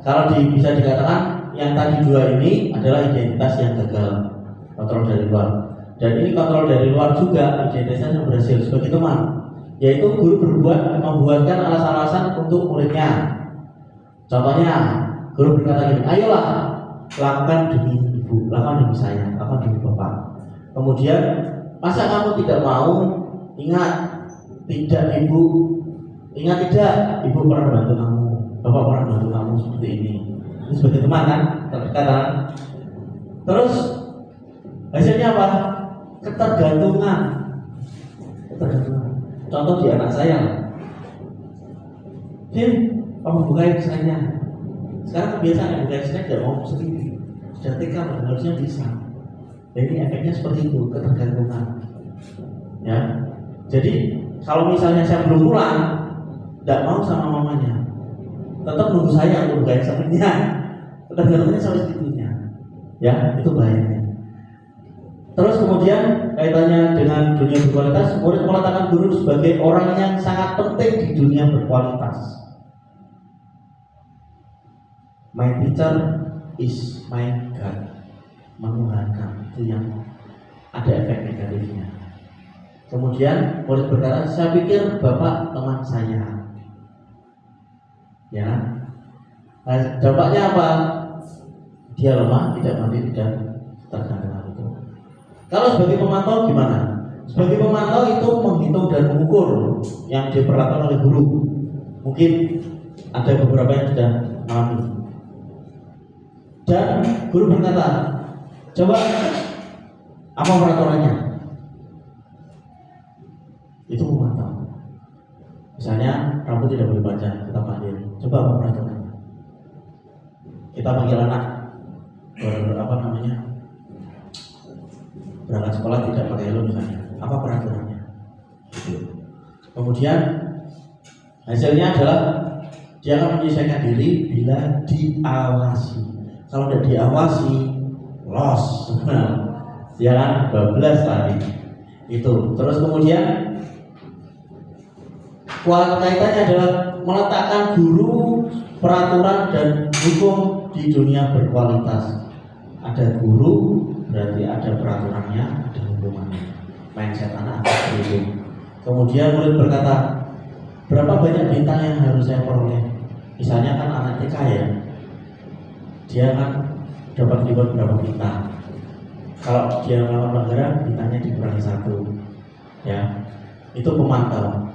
kalau bisa dikatakan yang tadi dua ini adalah identitas yang gagal, kontrol dari luar. Dan ini kontrol dari luar juga identitasnya yang berhasil sebagai teman, yaitu guru membuatkan alasan-alasan untuk muridnya. Contohnya, guru berkata gini, ayolah lakukan demi ibu, lakukan demi saya, lakukan demi bapak. Kemudian, masa kamu tidak mau? Ingat tidak ibu pernah bantu kamu, bapak pernah bantu kamu seperti ini. Ini sebagai teman kan, terdekat kan. Terus hasilnya apa? Ketergantungan. Contoh di anak saya, kamu buka X-ray-nya. Sekarang kebiasaan buka X-ray tidak mau sendiri. Sudah TK harusnya bisa. Jadi efeknya seperti itu, ketergantungan. Ya, jadi kalau misalnya saya belum pulang, tidak mau sama mamanya, tetap nunggu saya untuk buka X-ray-nya. Ketergantungannya sampai segitunya. Ya, itu bahayanya. Terus kemudian kaitannya dengan dunia berkualitas, murid meletakkan guru sebagai orang yang sangat penting di dunia berkualitas. My teacher is my God. Menuhankan, itu yang ada efek negatifnya. Kemudian murid berkata, saya pikir bapak teman saya. Ya, nah, dampaknya apa? Dia lemah, tidak mandiri dan tergantung. Kalau sebagai pemantau gimana? Sebagai pemantau itu menghitung dan mengukur yang diperlakukan oleh guru. Mungkin ada beberapa yang sudah mengalami. Dan guru berkata, coba apa peraturannya? Itu pemantau. Misalnya rambut tidak boleh panjang, kita panggil. Coba apa peraturannya? Kita panggil anak berangkat sekolah tidak pakai helm misalnya, apa peraturannya? Kemudian hasilnya adalah dia akan menyesuaikan diri bila diawasi. Kalau tidak diawasi, loss. Dia kan bablas tadi. Itu. Terus kemudian kaitannya adalah meletakkan guru, peraturan dan hukum di dunia berkualitas. Ada guru, berarti ada peraturannya, ada hukumannya. Mindset anak seperti itu. Kemudian murid berkata, berapa banyak bintang yang harus saya peroleh? Misalnya kan anak TK ya, dia kan dapat dibuat berapa bintang. Kalau dia melakukan pelanggaran, bintangnya dikurangi 1. Ya, itu pemantau.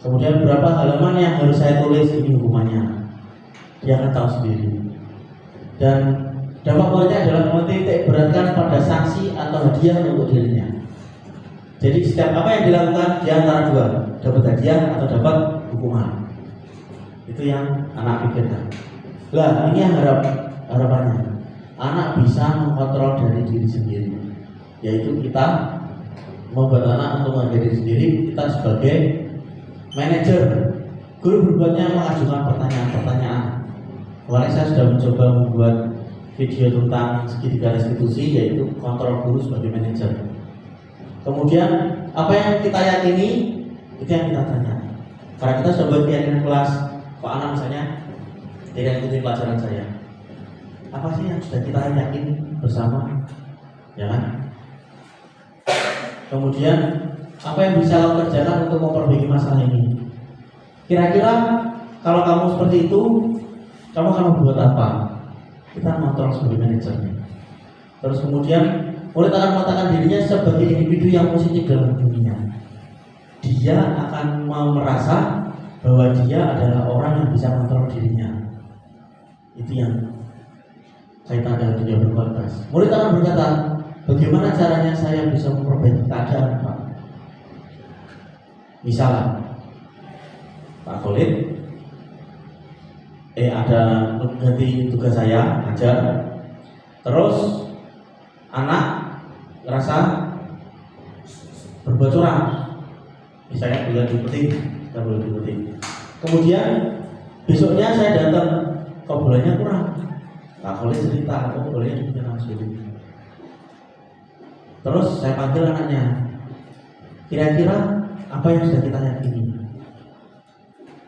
Kemudian berapa halaman yang harus saya tulis, ini hukumannya. Dia akan tahu sendiri. Dan dampak positifnya adalah menitik beratkan pada sanksi atau hadiah untuk dirinya. Jadi setiap apa yang dilakukan di antara dua, dapat hadiah atau dapat hukuman. Itu yang anak pikirkan. Lah ini yang harapannya. Anak bisa mengkontrol dari diri sendiri. Yaitu kita membuat anak untuk mengajar diri sendiri. Kita sebagai manajer, guru berbuatnya mengajukan pertanyaan-pertanyaan. Kemarin saya sudah mencoba membuat video tentang segitiga restitusi, yaitu kontrol guru sebagai manajer. Kemudian apa yang kita yakini itu yang kita tanya. Karena kita sudah buat keyakinan kelas, Pak Anak misalnya tidak ikuti pelajaran saya. Apa sih yang sudah kita yakin bersama, ya kan? Kemudian Apa yang bisa kamu kerjakan untuk memperbaiki masalah ini? Kira-kira kalau kamu seperti itu, kamu akan membuat apa? Kita kontrol sebagai manajernya. Terus kemudian murid akan mengatakan dirinya sebagai individu yang positif dalam dunia. Dia akan merasa bahwa dia adalah orang yang bisa mengontrol dirinya. Itu yang kaitan dengan dunia berkualitas. Murid akan berkata, bagaimana caranya saya bisa memperbaiki keadaan, Pak? Misalnya, Pak Khalid ada ganti tugas saya ngajar, terus anak ngerasa berbuat curang, misalnya bulan dipetik, kita boleh dipetik. Kemudian besoknya saya datang, kok bulannya kurang? Pak Khalid cerita, kok bulannya kurang sedikit. Terus saya panggil anaknya, kira-kira apa yang sudah kita yakini?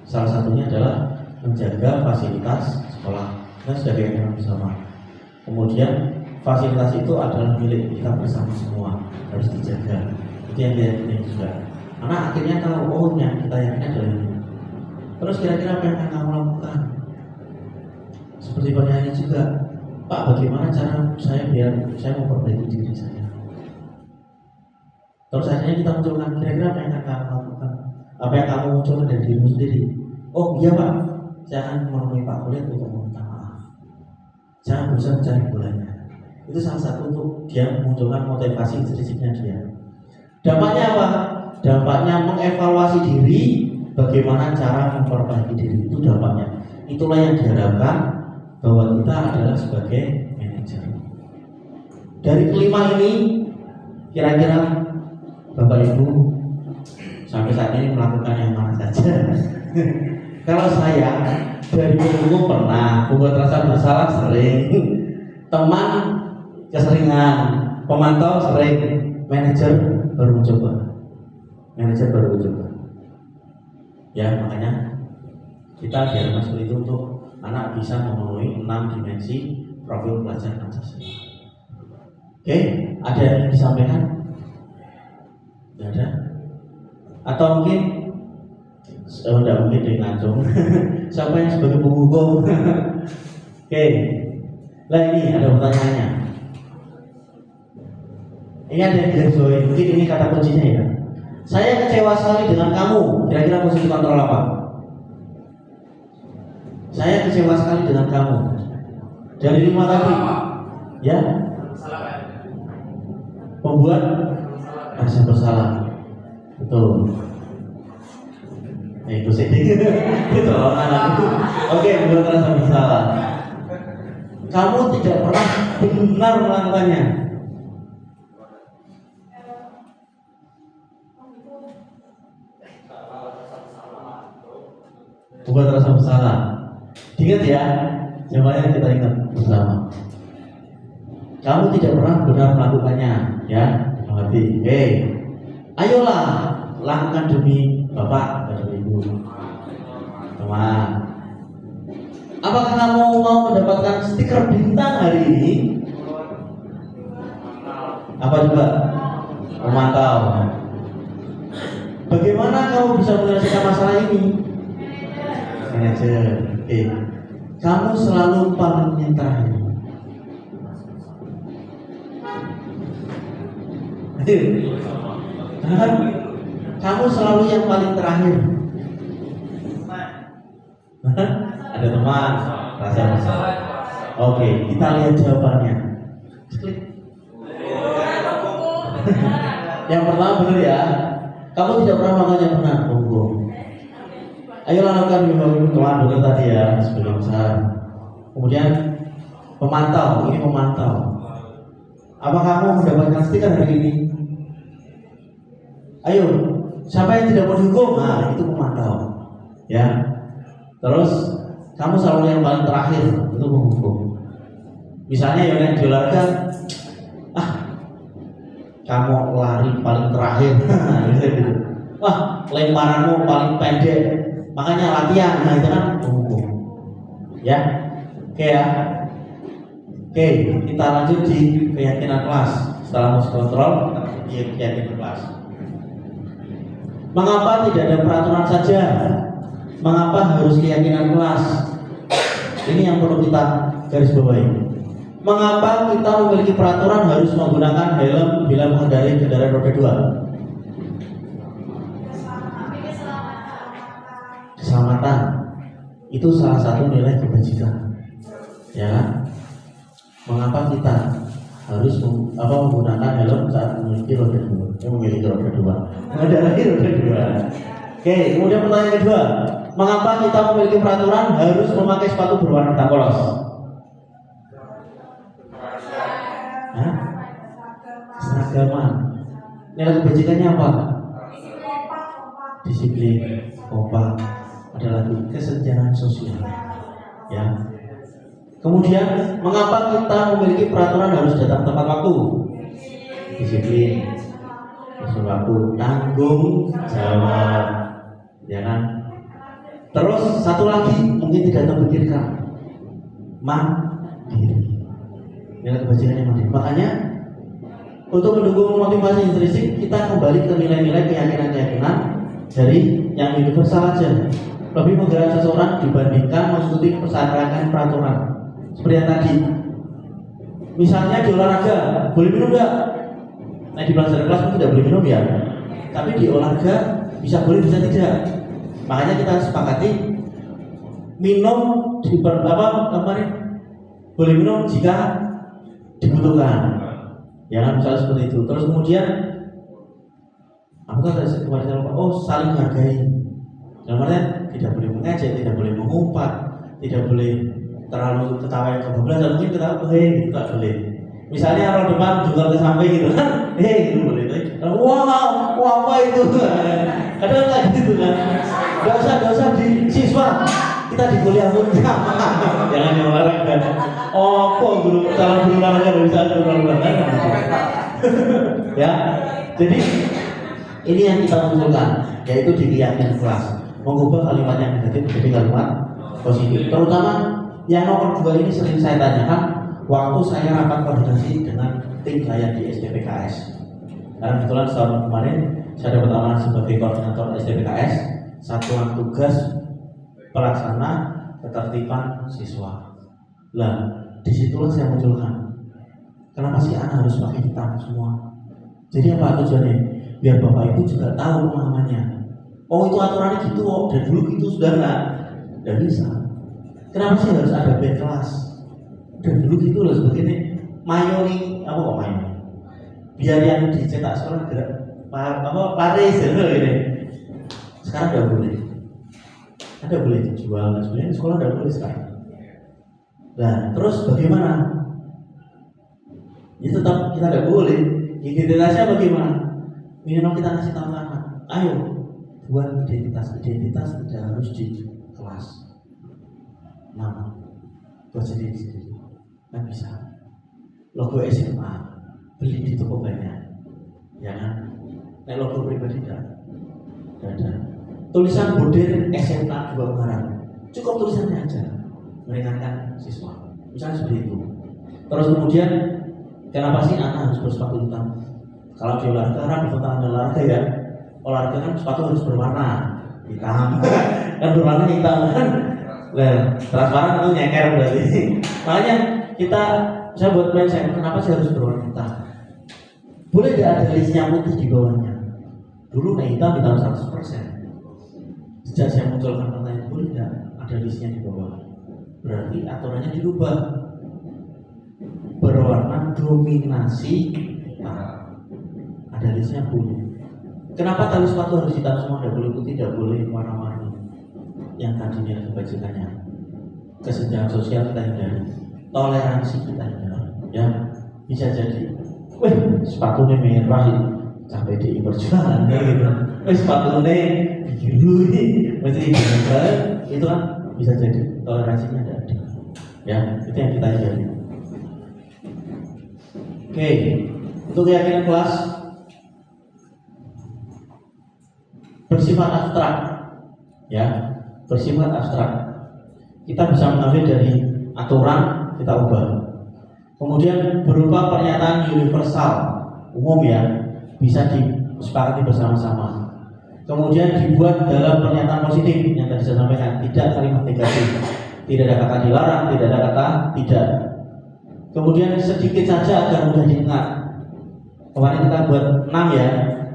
Salah satunya adalah menjaga fasilitas sekolah. Kita sudah diyakinkan bersama. Kemudian fasilitas itu adalah milik kita bersama semua, harus dijaga. Itu yang diyakini juga. Anak akhirnya tahu, oh yang kita yakini adalah ini. Terus kira-kira apa yang akan kamu lakukan? Seperti penyanyi juga, Pak, bagaimana cara saya biar saya memperbaiki diri saya? Terus akhirnya kita munculkan, kira-kira apa yang akan kamu lakukan? Apa yang kamu munculkan dari dirimu sendiri? Oh iya Pak, saya akan menemui Pak Khalid untuk meminta maaf. Jangan berusaha mencari bolanya. Itu salah satu untuk dia memunculkan motivasi intrinsipnya dia. Dampaknya apa? Dampaknya mengevaluasi diri, bagaimana cara memperbaiki diri. Itu dampaknya. Itulah yang diharapkan bahwa kita adalah sebagai manajer. Dari kelima ini, kira-kira Bapak Ibu sampai saat ini melakukan yang mana saja? Kalau saya dari dulu pernah, membuat rasa bersalah sering, teman keseringan, pemantau sering, manajer baru mencoba. Ya makanya kita diajarkan seperti itu untuk anak bisa memenuhi 6 dimensi profil pelajar Pancasila. Oke, ada yang ingin disampaikan? Tidak ada? Atau mungkin tidak mungkin dengan ngacung. Siapa yang sebagai penghukum? Oke, lah ini ada pertanyaannya. Ini ada yang garisbawahi. Mungkin ini kata kuncinya ya. Saya kecewa sekali dengan kamu. Kira-kira posisi kontrol apa? Saya kecewa sekali dengan kamu. Dari 5 tadi, ya. Pembuat rasa bersalah. Betul. Itu sih. Itu anak itu. Oke, membuat rasa bersalah. Kamu tidak pernah benar melakukannya. Membuat rasa bersalah. Ingat ya, semuanya kita ingat bersama. Kamu tidak pernah benar melakukannya, ya. Mengerti? Oke. Ayolah, lakukan demi Bapak dan Ibu. Teman. Apakah kamu mau mendapatkan stiker bintang hari ini? Apa juga? Memantau. Bagaimana kamu bisa menyelesaikan masalah ini? Manajer. Kamu selalu paling yang terakhir. Kamu selalu yang paling terakhir. Ada teman rasa bersalah. Oke, kita lihat jawabannya. Yang pertama benar ya. Kamu tidak pernah melakukan yang benar, bohong. Ayo lakukan minggu teman benar tadi ya, sebelum besar. Kemudian pemantau, ini pemantau. Apa kamu mendapatkan stiker hari ini? Ayo, siapa yang tidak mau dihukum? Nah, itu pemantau. Ya. Terus kamu selalu yang paling terakhir, itu menghukum. Misalnya yang di olahraga, kamu lari paling terakhir. Wah, lemparanmu paling pendek. Makanya latihan, nah itu kan menghukum. Ya. Oke ya. Oke, kita lanjut di keyakinan kelas. Setelah musik kontrol, kita keyakinan kelas. Mengapa tidak ada peraturan saja? Mengapa harus keyakinan kelas? Ini yang perlu kita garis bawahi. Mengapa kita memiliki peraturan harus menggunakan helm bila mengendarai kendaraan roda 2? Keselamatan itu salah satu nilai kebajikan, ya kan? Mengapa kita harus menggunakan helm saat memiliki roda 2? Mengendarai roda 2. Oke, kemudian pertanyaan kedua, mengapa kita memiliki peraturan harus memakai sepatu berwarna hitam polos? Seragaman. Nilai kebajikannya apa? Disiplin, kompak, ada lagi kesenjangan sosial. Ya. Kemudian, mengapa kita memiliki peraturan harus datang tepat waktu? Disiplin, waktu, tanggung jawab, ya kan? Terus satu lagi mungkin tidak terpikirkan, mandiri. Nilai kebajikannya mandiri. Makanya untuk mendukung motivasi intrinsik, kita kembali ke nilai-nilai keyakinan-keyakinan dari yang universal aja. Lebih menggerak seseorang dibandingkan mengikuti persyaratan peraturan. Seperti yang tadi. Misalnya di olahraga, boleh minum nggak? Nah di pelajaran kelas mungkin tidak boleh minum ya. Tapi di olahraga bisa boleh bisa tidak. Makanya kita sepakati minum di kemarin boleh minum jika dibutuhkan. Ya kan, misalnya seperti itu. Terus kemudian apa kata kemarin lupa? Oh, saling menghargai. Dalam artian tidak boleh mengejek, tidak boleh mengumpat, tidak boleh terlalu ketawa yang kebablasan. Mungkin ketawa, hei, tidak boleh. Misalnya orang depan juga ke samping gitu kan, hei, itu boleh. Wow, apa itu? Kadang nggak gitu kan. Dosa di siswa. Kita di kuliah pun jangan yang olahraga. Oh, kok guru salah guru olahraga bisa olahraga. Ya, jadi ini yang kita munculkan, yaitu di keyakinan kelas, mengubah kalimat yang negatif menjadi kalimat positif. Terutama yang nomor 2 ini sering saya tanyakan waktu saya rapat koordinasi dengan tim saya di SDPKS. Karena kebetulan setahun kemarin saya dapat amanah sebagai koordinator SDPKS, satuan tugas pelaksana ketertiban siswa. Lah, disitulah saya munculkan. Kenapa sih anak harus pakai hitam semua? Jadi apa tujuannya? Biar bapak ibu juga tahu pemahamannya. Oh itu aturannya gitu, oh dari dulu gitu sudah nggak bisa. Kenapa sih harus ada band kelas? Dari dulu gitu loh sebagainya. Mayoni, apa kok mayoni? Biar yang dicetak sekolah gerak, laris gitu. Sekarang udah boleh. Ada boleh dijual, dan sebenarnya sekolah udah boleh sekarang. Nah, terus bagaimana? Ya tetap kita nggak boleh. Identitasnya bagaimana? Minimal kita kasih tahu anak. Ayo, buat identitas tidak harus di kelas. Nama, buat sendiri. Kan bisa. Logo SMA beli di toko banyak, ya kan? Nah, logo pribadi tidak ada. Tulisan bordir SMA 2 Ungaran, cukup tulisannya aja, meringankan siswa. Misalnya seperti itu. Terus kemudian, kenapa sih anak harus bersepatu hitam? Kalau di olahraga, karena bertentangan dengan olahraga ya. Olahraga kan sepatu harus berwarna hitam, kan berwarna hitam kan. Nah, transparan itu nyeker berarti. Makanya saya buat plan kenapa sih harus berwarna hitam? Boleh tidak ada listnya putih di bawahnya? Dulu hitam di tahun 100%. Sejak saya munculkan pertanyaan, boleh tidak ada listnya di bawah? Berarti aturannya dirubah, berwarna dominasi hitam. Ada listnya boleh. Kenapa tali sepatu harus hitam semua? Tidak boleh putih, tidak boleh warna-warni. Yang tadi nilai kebajikannya, kesenjangan sosial kita hindari, toleransi kita hindari. Ya, bisa jadi, sepatunya merah, sampai di perjuangan gitu. Sepatunya biru ini masih gimana? Itu kan bisa jadi toleransinya tidak ada. Ya, itu yang kita hindari. Oke, untuk keyakinan kelas bersifat abstrak, ya, bersifat abstrak. Kita bisa mengambil dari aturan, kita ubah. Kemudian berupa pernyataan universal, umum ya, bisa disepakati bersama-sama. Kemudian dibuat dalam pernyataan positif yang tadi saya sampaikan, tidak kalimat negatif, tidak ada kata dilarang, tidak ada kata tidak. Kemudian sedikit saja agar mudah diingat. Kemarin kita buat 6 ya,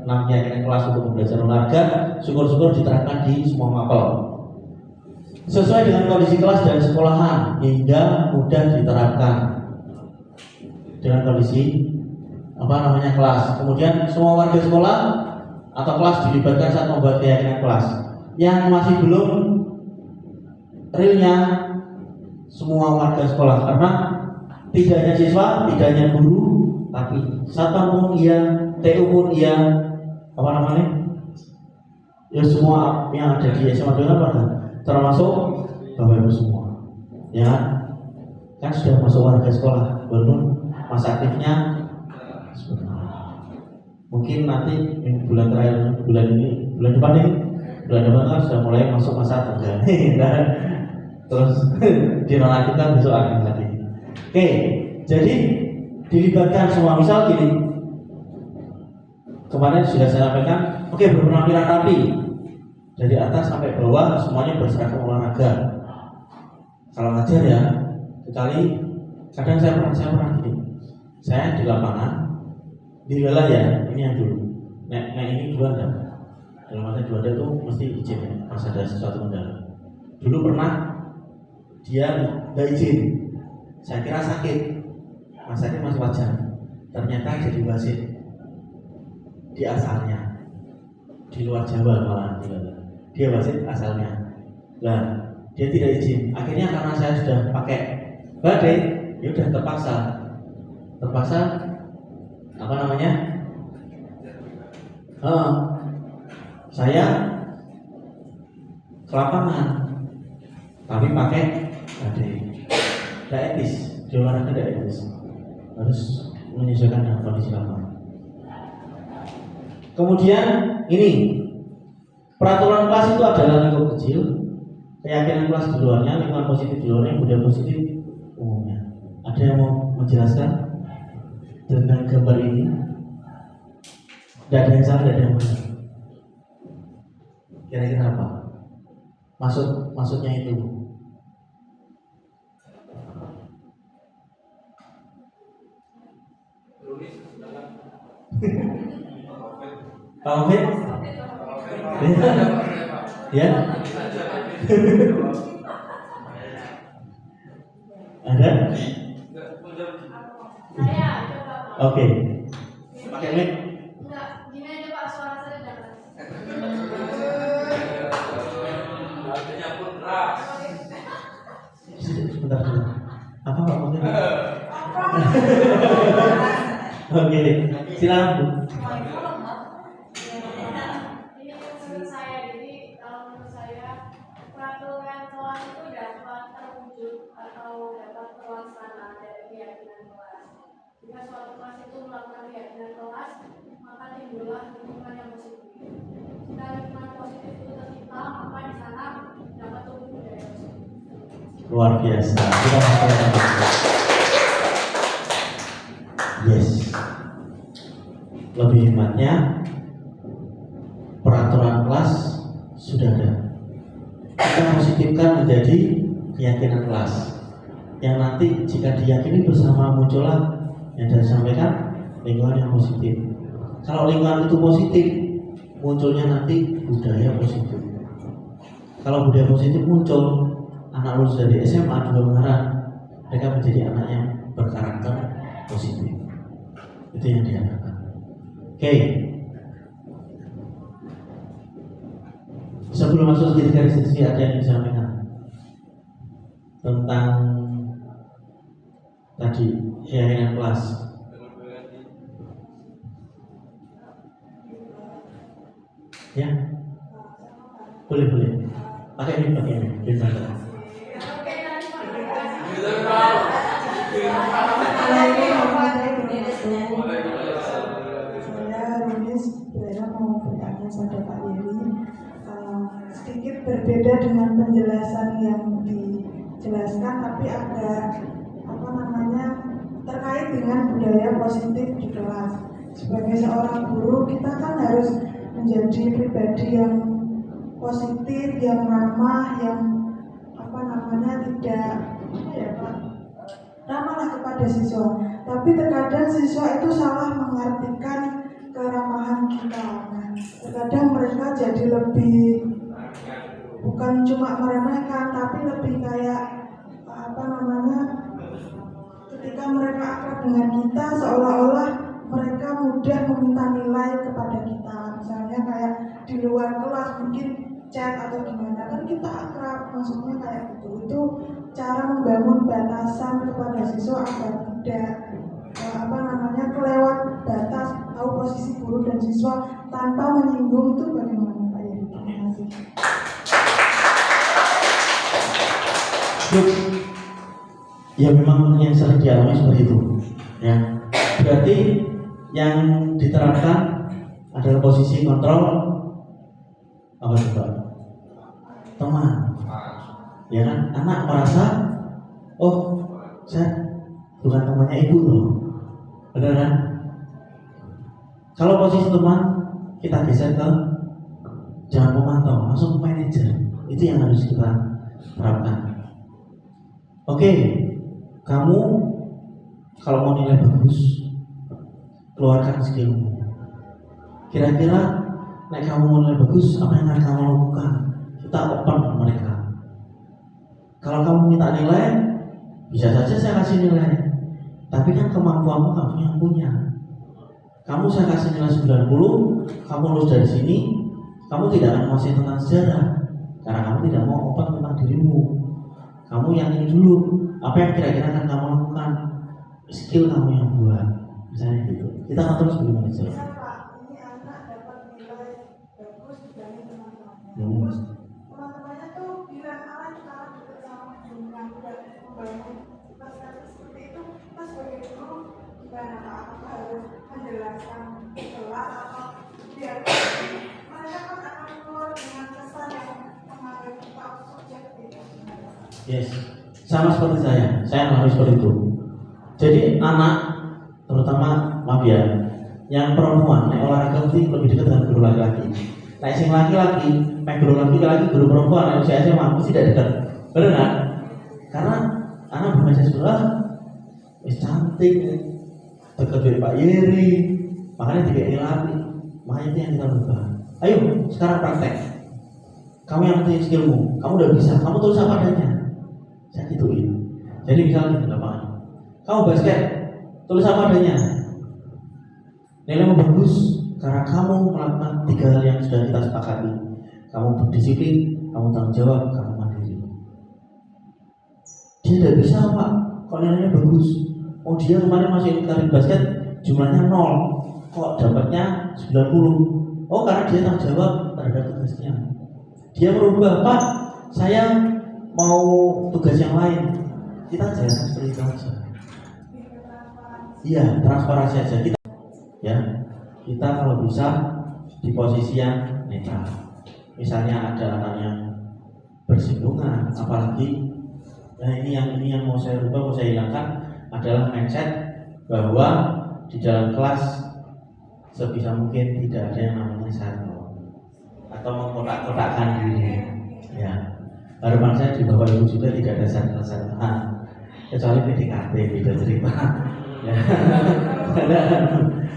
6 keyakinan kelas untuk pembelajaran olahraga. Syukur-syukur diterapkan di semua mapel sesuai dengan kondisi kelas dan sekolahan hingga mudah diterapkan dengan kondisi kelas. Kemudian semua warga sekolah atau kelas dilibatkan saat membuat keyakinan kelas. Yang masih belum realnya semua warga sekolah, karena tidak hanya siswa, tidak hanya guru, tapi satpam pun iya, TU pun iya, ya semua yang ada di SMA Donat termasuk Bapak Ibu semua, ya kan sudah masuk warga sekolah, belum masa aktifnya mungkin nanti bulan terakhir, bulan depan kan sudah mulai masuk masa kerja. Terus dinonaktifkan besok akhir lagi. Oke, jadi dilibatkan semua. Misal gini, kemarin sudah saya sampaikan, oke, berpenampilan rapi dari atas sampai bawah semuanya berseragam olahraga. Kalau ngajar ya, kecuali kadang saya pernah gini, saya di lapangan di wilayah ya, ini yang dulu. Ini dua ada. Dalam arti dua ada itu mesti izin ya, pas ada sesuatu kendala. Dulu pernah dia nggak izin, saya kira sakit, masaknya masih wajar. Ternyata jadi wasit di asalnya, di luar Jawa malah dia wasit asalnya. Nah, dia tidak izin. Akhirnya karena saya sudah pakai badai, ya udah terpaksa saya ke lapangan tapi pakai badai. Tidak etis, di olahraga tidak etis, harus menyesuaikan dengan kondisi lapangan. Kemudian ini peraturan kelas itu adalah lingkup kecil, keyakinan kelas di luarnya, lingkungan positif di luarnya, budaya positif umumnya. Ada yang mau menjelaskan dengan gambar ini? Tidak ada yang salah, tidak ada yang benar. Kira-kira apa? Maksudnya itu. Pak Mufid? Ya? Ada? Oke. Pakai mic? Enggak, gini aja Pak, suara saya jangan. Artinya pun keras. Sebentar dulu. Apa Pak Mufid? Oke, silakan Bu. Ini menurut saya, jadi kalau menurut saya peraturan kelas itu dapat terwujud atau dapat terlaksana dari keyakinan kelas. Jika suatu kelas itu melakukan keyakinan kelas, maka timbullah lingkungan yang positif. Jika lingkungan positif itu tercipta, maka di sana dapat tumbuh budaya positif. Luar biasa. Yes. Lebih hematnya peraturan kelas sudah ada. Kita positifkan menjadi keyakinan kelas yang nanti jika diyakini bersama muncullah yang saya sampaikan lingkungan yang positif. Kalau lingkungan itu positif, munculnya nanti budaya positif. Kalau budaya positif muncul, anak lulus dari SMA juga mengharap mereka menjadi anak yang berkarakter positif. Itu yang diharapkan. Oke. Sebelum masuk ke garis diskusi, ada yang disampaikan tentang tadi keyakinan kelas. Ya, boleh. Pakai ini, bebas. Saya Runis sebenarnya mau bertanya pada Pak Yeri, sedikit berbeda dengan penjelasan yang dijelaskan, tapi agak terkait dengan budaya positif di kelas. Sebagai seorang guru, kita kan harus menjadi pribadi yang positif, yang ramah, yang tidak ramahlah kepada siswa. Tapi terkadang siswa itu salah mengartikan keramahan kita. Nah, terkadang mereka jadi lebih bukan cuma meremehkan, tapi lebih kayak ketika mereka akrab dengan kita seolah-olah mereka mudah meminta nilai kepada kita. Misalnya kayak di luar kelas mungkin chat atau gimana, kan kita akrab, maksudnya kayak gitu. Itu cara membangun batasan kepada siswa agar tidak kelewat batas, tahu posisi guru dan siswa tanpa menyinggung. Itu bagaimana Pak Yeri? Terima kasih. Ya memang yang sering dialami seperti itu. Ya, berarti yang diterapkan adalah posisi kontrol apa coba? Teman. Ya kan? Anak merasa, oh, saya bukan temannya ibu loh. Benar kan? Kalau posisi teman, kita geser ke jangan memantau, langsung ke manajer. Itu yang harus kita terapkan. Oke, kamu kalau mau nilai bagus, keluarkan skillmu. Kira-kira nek kamu mau nilai bagus, apa yang akan kamu lakukan? Kita open ke mereka. Kalau kamu minta nilai, bisa saja saya kasih nilai. Tapi kan kemampuanmu kamu yang punya. Kamu saya kasih nilai 90, kamu lulus dari sini, kamu tidak akan menguasai tentang sejarah. Karena kamu tidak mau open tentang dirimu. Kamu yang ini dulu, apa yang kira-kira akan kamu lakukan? Skill kamu yang buat. Misalnya gitu. Kita akan terus bagaimana saja. Bisa Pak, ini anak dapat nilai bagus dibanding teman-temannya. Terus teman-temannya tuh bilang kalah deket sama jumlah udah membangun prestasi seperti itu. Kita sebagai guru gimana Pak? Apakah harus menjelaskan kelas atau biar mereka kan akan keluar dengan kesan yang menganggap kita subjektif. Yes, sama seperti saya alami seperti itu. Jadi anak, terutama maaf ya, yang perempuan naik olahraga mesti lebih dekat dengan guru laki-laki. Naik sing laki-laki, naik guru laki-laki, guru perempuan, naik usia SMA mesti tidak dekat. Benar nggak? Karena anak berbaca sebelah, cantik, dekat dari Pak Yeri, makanya tidak dilatih. Makanya itu yang kita lakukan. Ayo, sekarang praktek. Kamu yang penting skillmu, kamu udah bisa, kamu tulis apa adanya. Saya gituin. Jadi misalnya di lapangan, kamu basket, tulis apa adanya. Nilaimu bagus karena kamu melakukan 3 hal yang sudah kita sepakati. Kamu berdisiplin, kamu tanggung jawab, kamu mandiri. Dia tidak bisa Pak, kok nilainya bagus. Oh dia kemarin masih ikut basket, jumlahnya 0, kok dapatnya 90. Oh karena dia tanggung jawab terhadap tugasnya. Dia merubah, Pak, saya mau tugas yang lain. Kita jangan seperti itu aja. Iya, transparansi aja. Kita kalau bisa di posisi yang netral. Misalnya ada anak yang bersinggungan, apalagi ini yang mau saya rubah, mau saya hilangkan adalah mindset bahwa di dalam kelas sebisa mungkin tidak ada yang namanya satu atau mengkotak-kotakkan diri. Ya, harapan saya di Bapak Ibu juga tidak ada satu-satuan kecuali PDKT beda cerita. Ya.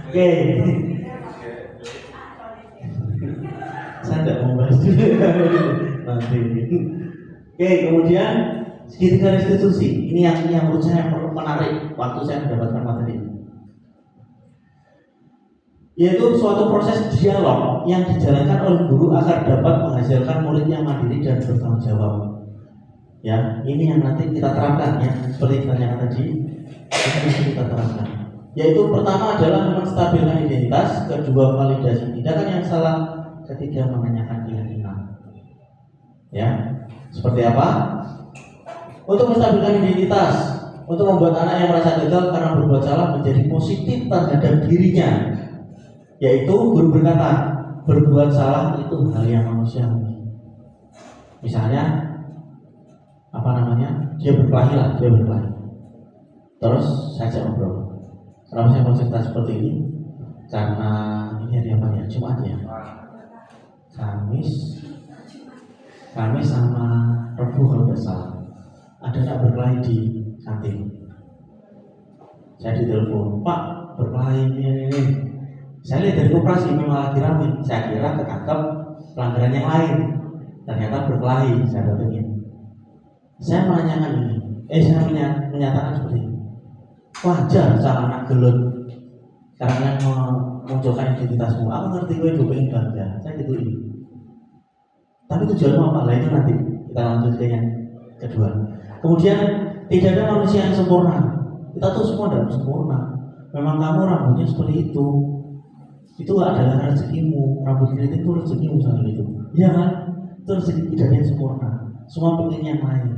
Oke. Saya tidak mau bahas juga nanti. Oke, kemudian segitiga restitusi. Ini yang menurut saya menarik waktu saya mendapatkan materi ini. Yaitu suatu proses dialog yang dijalankan oleh guru agar dapat menghasilkan murid yang mandiri dan bertanggung jawab. Ya, ini yang nanti kita terapkan ya, seperti ditanyakan tadi, itu kita terapkan. Yaitu pertama adalah menstabilkan identitas, kedua validasi tindakan yang salah, ketiga menanyakan keyakinan. Ya, seperti apa? Untuk menstabilkan identitas, untuk membuat anak yang merasa gagal karena berbuat salah menjadi positif terhadap dirinya. Yaitu guru berkata, berbuat salah itu hal yang manusiawi. Misalnya dia berkelahi. Terus saya ajak ngobrol. Kenapa saya mau cerita seperti ini? Karena ini hari apa ya? Jumat ya. Kamis sama Rabu kalau tidak salah. Ada anak berkelahi di kantin. Saya ditelepon, Pak, berkelahi ini. Saya lihat dari koperasi memang lagi ramai. Saya kira ketangkap pelanggaran yang lain. Ternyata berkelahi. Saya datangin. Saya menanyakan ini. Saya menyatakan seperti ini. Wajar cara anak gelut karena memunculkan identitasmu. Aku ngerti gue juga pengen bangga. Saya gituin. Tapi tujuanmu apa? Lah itu nanti kita lanjut ke yang kedua. Kemudian tidak ada manusia yang sempurna. Kita tuh semua tidak sempurna. Memang kamu rambutnya seperti itu. Itu adalah rezekimu. Rambut keriting itu rezekimu saat itu. Iya kan? Itu rezeki, tidak ada yang sempurna. Semua pengen yang lain.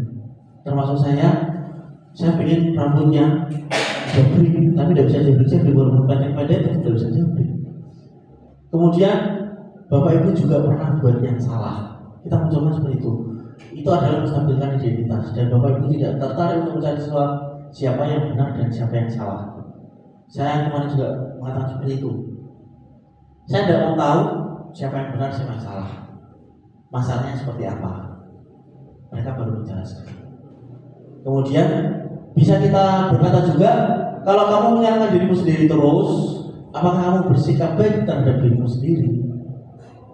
Termasuk saya pengen rambutnya jabrik, tapi tidak bisa jabrik walaupun pendek-pendek itu tidak bisa jabrik. Kemudian Bapak Ibu juga pernah buat yang salah. Kita mencoba seperti itu. Itu adalah menstabilkan identitas. Dan Bapak Ibu tidak tertarik untuk mencari siapa yang benar dan siapa yang salah. Saya kemarin juga mengatakan seperti itu. Saya tidak mau tahu siapa yang benar, siapa yang salah. Masalahnya seperti apa. Mereka baru menjelaskan. Kemudian bisa kita berkata juga, kalau kamu menyalahkan dirimu sendiri terus, apakah kamu bersikap baik terhadap dirimu sendiri?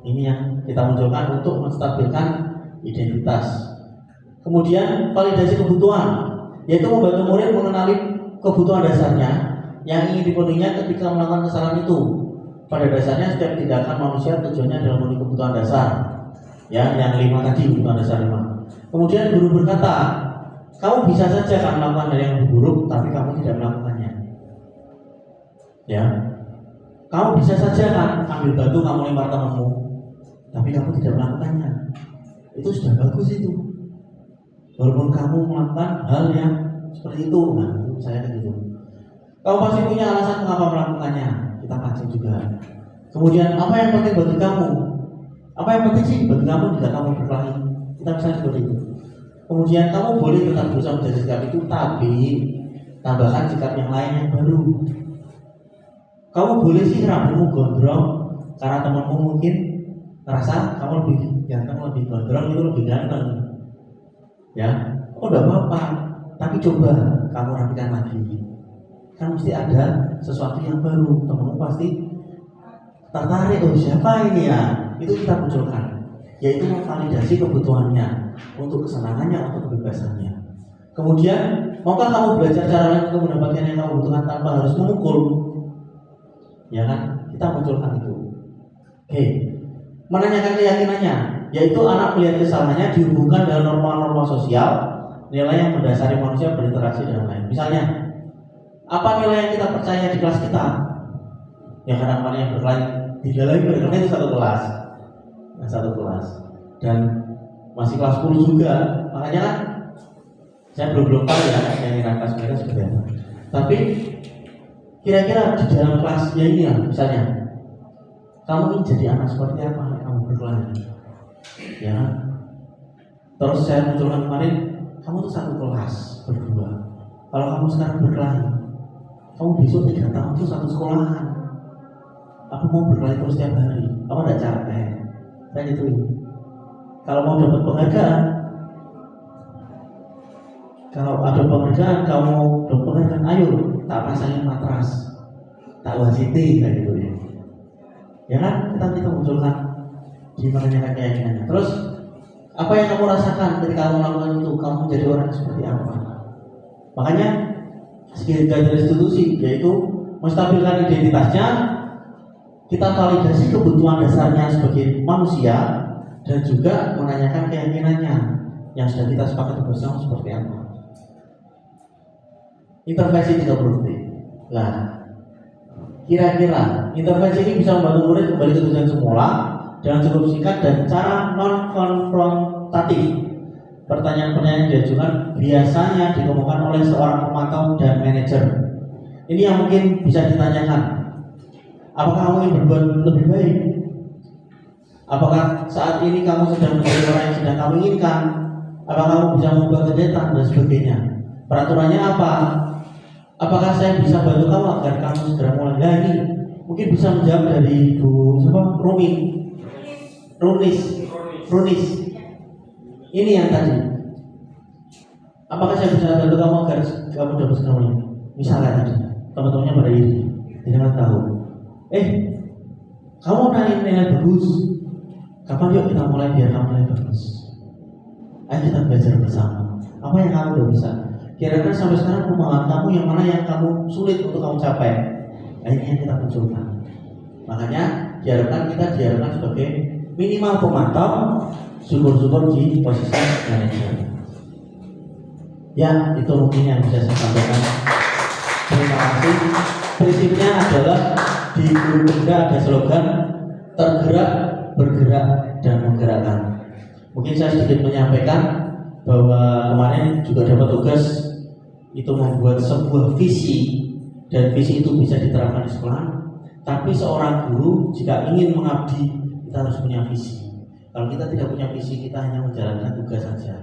Ini yang kita munculkan untuk menstabilkan identitas. Kemudian validasi kebutuhan, yaitu membantu murid mengenali kebutuhan dasarnya yang ingin dipenuhinya ketika melakukan kesalahan itu. Pada dasarnya setiap tindakan manusia tujuannya adalah memenuhi kebutuhan dasar. Ya, yang 5 tadi, kebutuhan dasar 5. Kemudian guru berkata, kamu bisa saja kan melakukan hal yang buruk, tapi kamu tidak melakukannya. Ya, kamu bisa saja kan ambil batu kamu lempar temanmu, tapi kamu tidak melakukannya. Itu sudah bagus itu. Walaupun kamu melakukan hal yang seperti itu, nah itu saya gitu. Kamu pasti punya alasan mengapa melakukannya. Kita pancing juga. Kemudian apa yang penting bagi kamu? Apa yang penting sih bagi kamu jika kamu berkelahi? Kita bisa seperti itu. Kemudian kamu boleh tetap berusaha menjaga sikap itu, tapi tambahkan sikap yang lain yang baru. Kamu boleh sih rambutmu gondrong karena temanmu mungkin ngerasa kamu lebih ganteng, lebih gondrong itu lebih ganteng. Ya, tidak apa-apa. Tapi coba kamu rapikan lagi. Kan mesti ada sesuatu yang baru. Temanmu pasti tertarik. Oh siapa ini ya? Itu kita munculkan. Yaitu memvalidasi kebutuhannya, untuk kesenangannya, untuk kebebasannya. Kemudian, maukah kamu belajar cara lain untuk mendapatkan yang kamu butuhkan tanpa harus memukul? Ya kan? Kita munculkan itu. Oke. Menanyakan keyakinannya, yaitu anak melihat kesalahannya dihubungkan dengan norma-norma sosial, nilai yang mendasari manusia berinteraksi dengan lain. Misalnya, apa nilai yang kita percaya di kelas kita? Ya kadang-kadang yang berkelahi di dalam berkelahi itu satu kelas. Satu kelas dan masih kelas 10 juga, makanya kan saya belum tahu ya yang kelas mereka seperti apa. Tapi kira-kira di dalam kelasnya ini ya, misalnya kamu ingin jadi anak seperti apa kamu berkelahi, ya. Terus saya munculkan kemarin, kamu tuh satu kelas berdua. Kalau kamu sekarang berkelahi, kamu besok 3 tahun tuh satu sekolahan. Aku mau berkelahi terus setiap hari, kamu tidak capek? Saya gituin. Kalau mau dapat penghargaan, kalau ada penghargaan, kamu dapat penghargaan, ayo tak pasangin matras, tak wasiti, kayak gitu ya. Ya kan, kita munculkan di menanyakan keyakinannya. Terus apa yang kamu rasakan ketika kamu melakukan itu? Kamu menjadi orang seperti apa? Makanya sebagai restitusi, yaitu menstabilkan identitasnya. Kita validasi kebutuhan dasarnya sebagai manusia dan juga menanyakan keyakinannya yang sudah kita sepakati bersama seperti apa. Intervensi 30 detik. Nah, kira-kira intervensi ini bisa membantu murid kembali ke tujuan semula dengan cukup singkat dan cara non-konfrontatif. Pertanyaan-pertanyaan yang diajukan biasanya dikemukakan oleh seorang pemantau dan manajer. Ini yang mungkin bisa ditanyakan. Apakah kamu ingin berbuat lebih baik? Apakah saat ini kamu sedang menjadi orang yang sedang kamu inginkan? Apakah kamu bisa mengubah kegiatan dan sebagainya? Peraturannya apa? Apakah saya bisa bantu kamu agar kamu segera mulai? Nah ini mungkin bisa menjawab dari Bu Rumi. Runis. Ini yang tadi. Apakah saya bisa bantu kamu agar kamu dapat semuanya? Misalnya tadi, teman-temannya pada iri, tidak tahu. Kamu nilai bagus. Kapan yuk kita mulai biar kamu nilai bagus? Ayo kita belajar bersama. Apa yang kamu udah bisa? Kira-kira sampai sekarang pemahaman kamu yang mana yang kamu sulit untuk kamu capai? Akhirnya kita munculkan. Makanya diharapkan sebagai minimal pemantau, syukur-syukur di posisi manajer. Ya, itu mungkin yang bisa saya sampaikan. Terima kasih. Prinsipnya adalah di Guru Bunda ada slogan tergerak, bergerak, dan menggerakkan. Mungkin saya sedikit menyampaikan bahwa kemarin juga dapat tugas itu membuat sebuah visi, dan visi itu bisa diterapkan di sekolah. Tapi seorang guru jika ingin mengabdi, kita harus punya visi. Kalau kita tidak punya visi, kita hanya menjalankan tugas saja.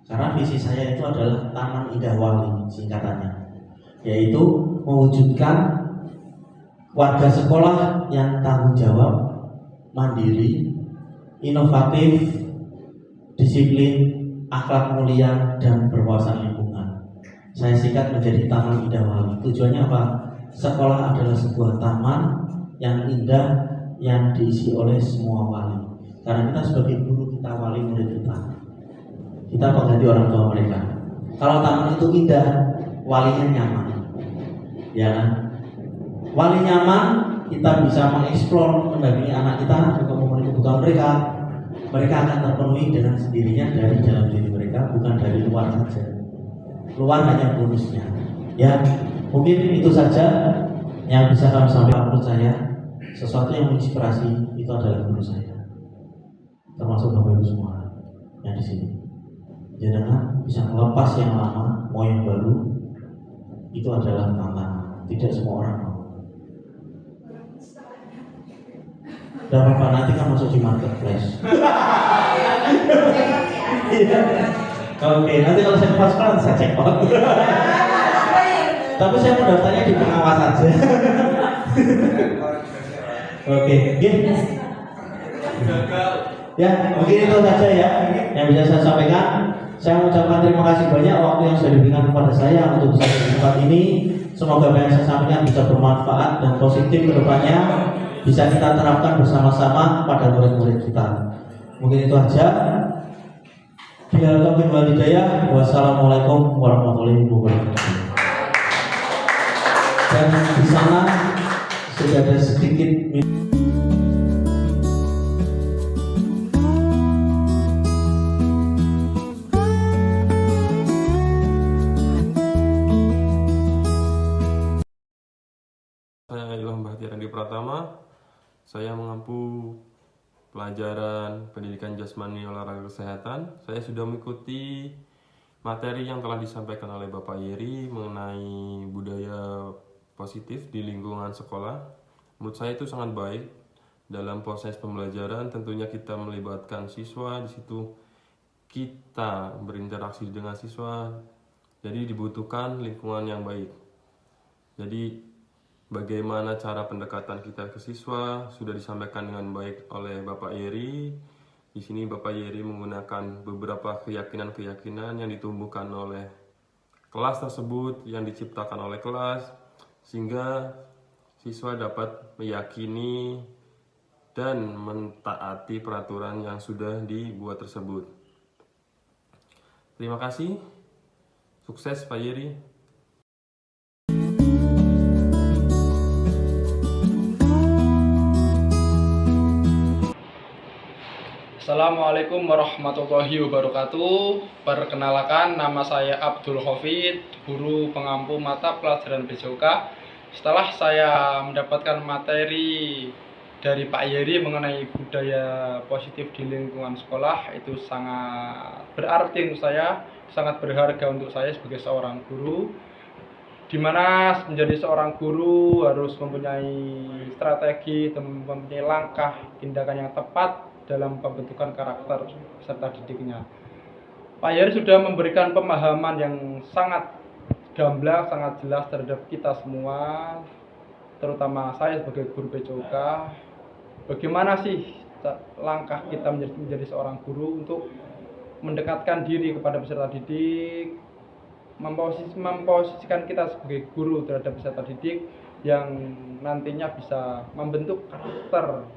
Karena visi saya itu adalah Taman Indah Wali singkatannya, yaitu mewujudkan warga sekolah yang tanggung jawab, mandiri, inovatif, disiplin, akhlak mulia, dan berwawasan lingkungan. Saya singkat menjadi Taman Indah Wali. Tujuannya apa? Sekolah adalah sebuah taman yang indah yang diisi oleh semua wali. Karena kita sebagai guru, kita wali murid kita pengganti orang tua mereka. Kalau taman itu indah, walinya nyaman, ya kan? Wali nyaman, kita bisa mengeksplor, mendampingi anak kita untuk memenuhi kebutuhan mereka. Mereka akan terpenuhi dengan sendirinya dari dalam diri mereka, bukan dari luar saja. Luar hanya bonusnya. Ya, mungkin itu saja yang bisa kami sampaikan. Menurut saya, sesuatu yang menginspirasi itu adalah guru saya, termasuk Bapak Ibu semua yang di sini. Jangan bisa melepas yang lama, mau yang baru, itu adalah tantangan. Tidak semua orang mau. Dan Bapak nanti kan masuk di marketplace. Oke, nanti kalau saya pas kan saya cek out. Tapi saya mau daftarnya di pengawas saja. Oke, ya mungkin itu saja ya yang bisa saya sampaikan. Saya mengucapkan terima kasih banyak waktu yang sudah diberikan kepada saya untuk bisa di tempat ini. Semoga apa yang saya sampaikan bisa bermanfaat dan positif ke depannya, bisa kita terapkan bersama-sama pada murid-murid kita. Mungkin itu aja. Bila taufiq wal hidayah. Wassalamualaikum warahmatullahi wabarakatuh. Dan di sana sudah ada sedikit Pratama. Saya mengampu pelajaran pendidikan jasmani olahraga kesehatan. Saya sudah mengikuti materi yang telah disampaikan oleh Bapak Yeri mengenai budaya positif di lingkungan sekolah. Menurut saya itu sangat baik. Dalam proses pembelajaran tentunya kita melibatkan siswa, di situ kita berinteraksi dengan siswa. Jadi dibutuhkan lingkungan yang baik. Jadi bagaimana cara pendekatan kita ke siswa sudah disampaikan dengan baik oleh Bapak Yeri. Di sini Bapak Yeri menggunakan beberapa keyakinan-keyakinan yang ditumbuhkan oleh kelas tersebut, yang diciptakan oleh kelas, sehingga siswa dapat meyakini dan mentaati peraturan yang sudah dibuat tersebut. Terima kasih. Sukses Pak Yeri. Assalamualaikum warahmatullahi wabarakatuh. Perkenalkan, nama saya Abdul Khofid, guru pengampu mata pelajaran BJOK. Setelah saya mendapatkan materi dari Pak Yeri mengenai budaya positif di lingkungan sekolah, itu sangat berarti untuk saya, sangat berharga untuk saya sebagai seorang guru, di mana menjadi seorang guru harus mempunyai strategi dan mempunyai langkah tindakan yang tepat dalam pembentukan karakter serta didiknya. Pak Yeri sudah memberikan pemahaman yang sangat gamblang, sangat jelas terhadap kita semua, terutama saya sebagai guru BJOK. Bagaimana sih langkah kita menjadi seorang guru untuk mendekatkan diri kepada peserta didik, memposisikan kita sebagai guru terhadap peserta didik yang nantinya bisa membentuk karakter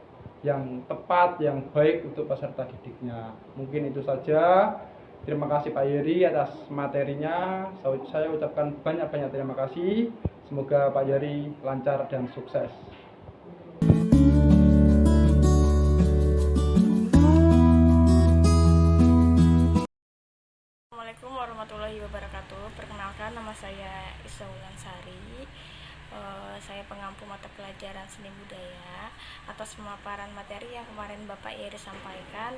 yang tepat, yang baik untuk peserta didiknya. Mungkin itu saja. Terima kasih Pak Yeri atas materinya. Saya ucapkan banyak-banyak terima kasih. Semoga Pak Yeri lancar dan sukses. Assalamualaikum warahmatullahi wabarakatuh. Perkenalkan, nama saya Isa Wulansari. Saya pengampu mata pelajaran seni budaya. Atas pemaparan materi yang kemarin Bapak Yeri sampaikan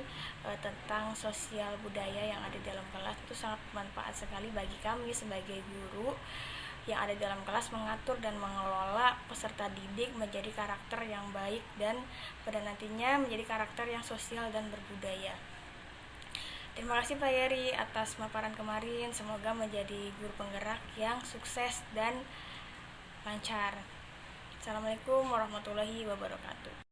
tentang sosial budaya yang ada di dalam kelas, itu sangat bermanfaat sekali bagi kami sebagai guru yang ada di dalam kelas, mengatur dan mengelola peserta didik menjadi karakter yang baik dan pada nantinya menjadi karakter yang sosial dan berbudaya. Terima kasih Pak Yeri atas pemaparan kemarin. Semoga menjadi guru penggerak yang sukses dan lancar. Assalamualaikum warahmatullahi wabarakatuh.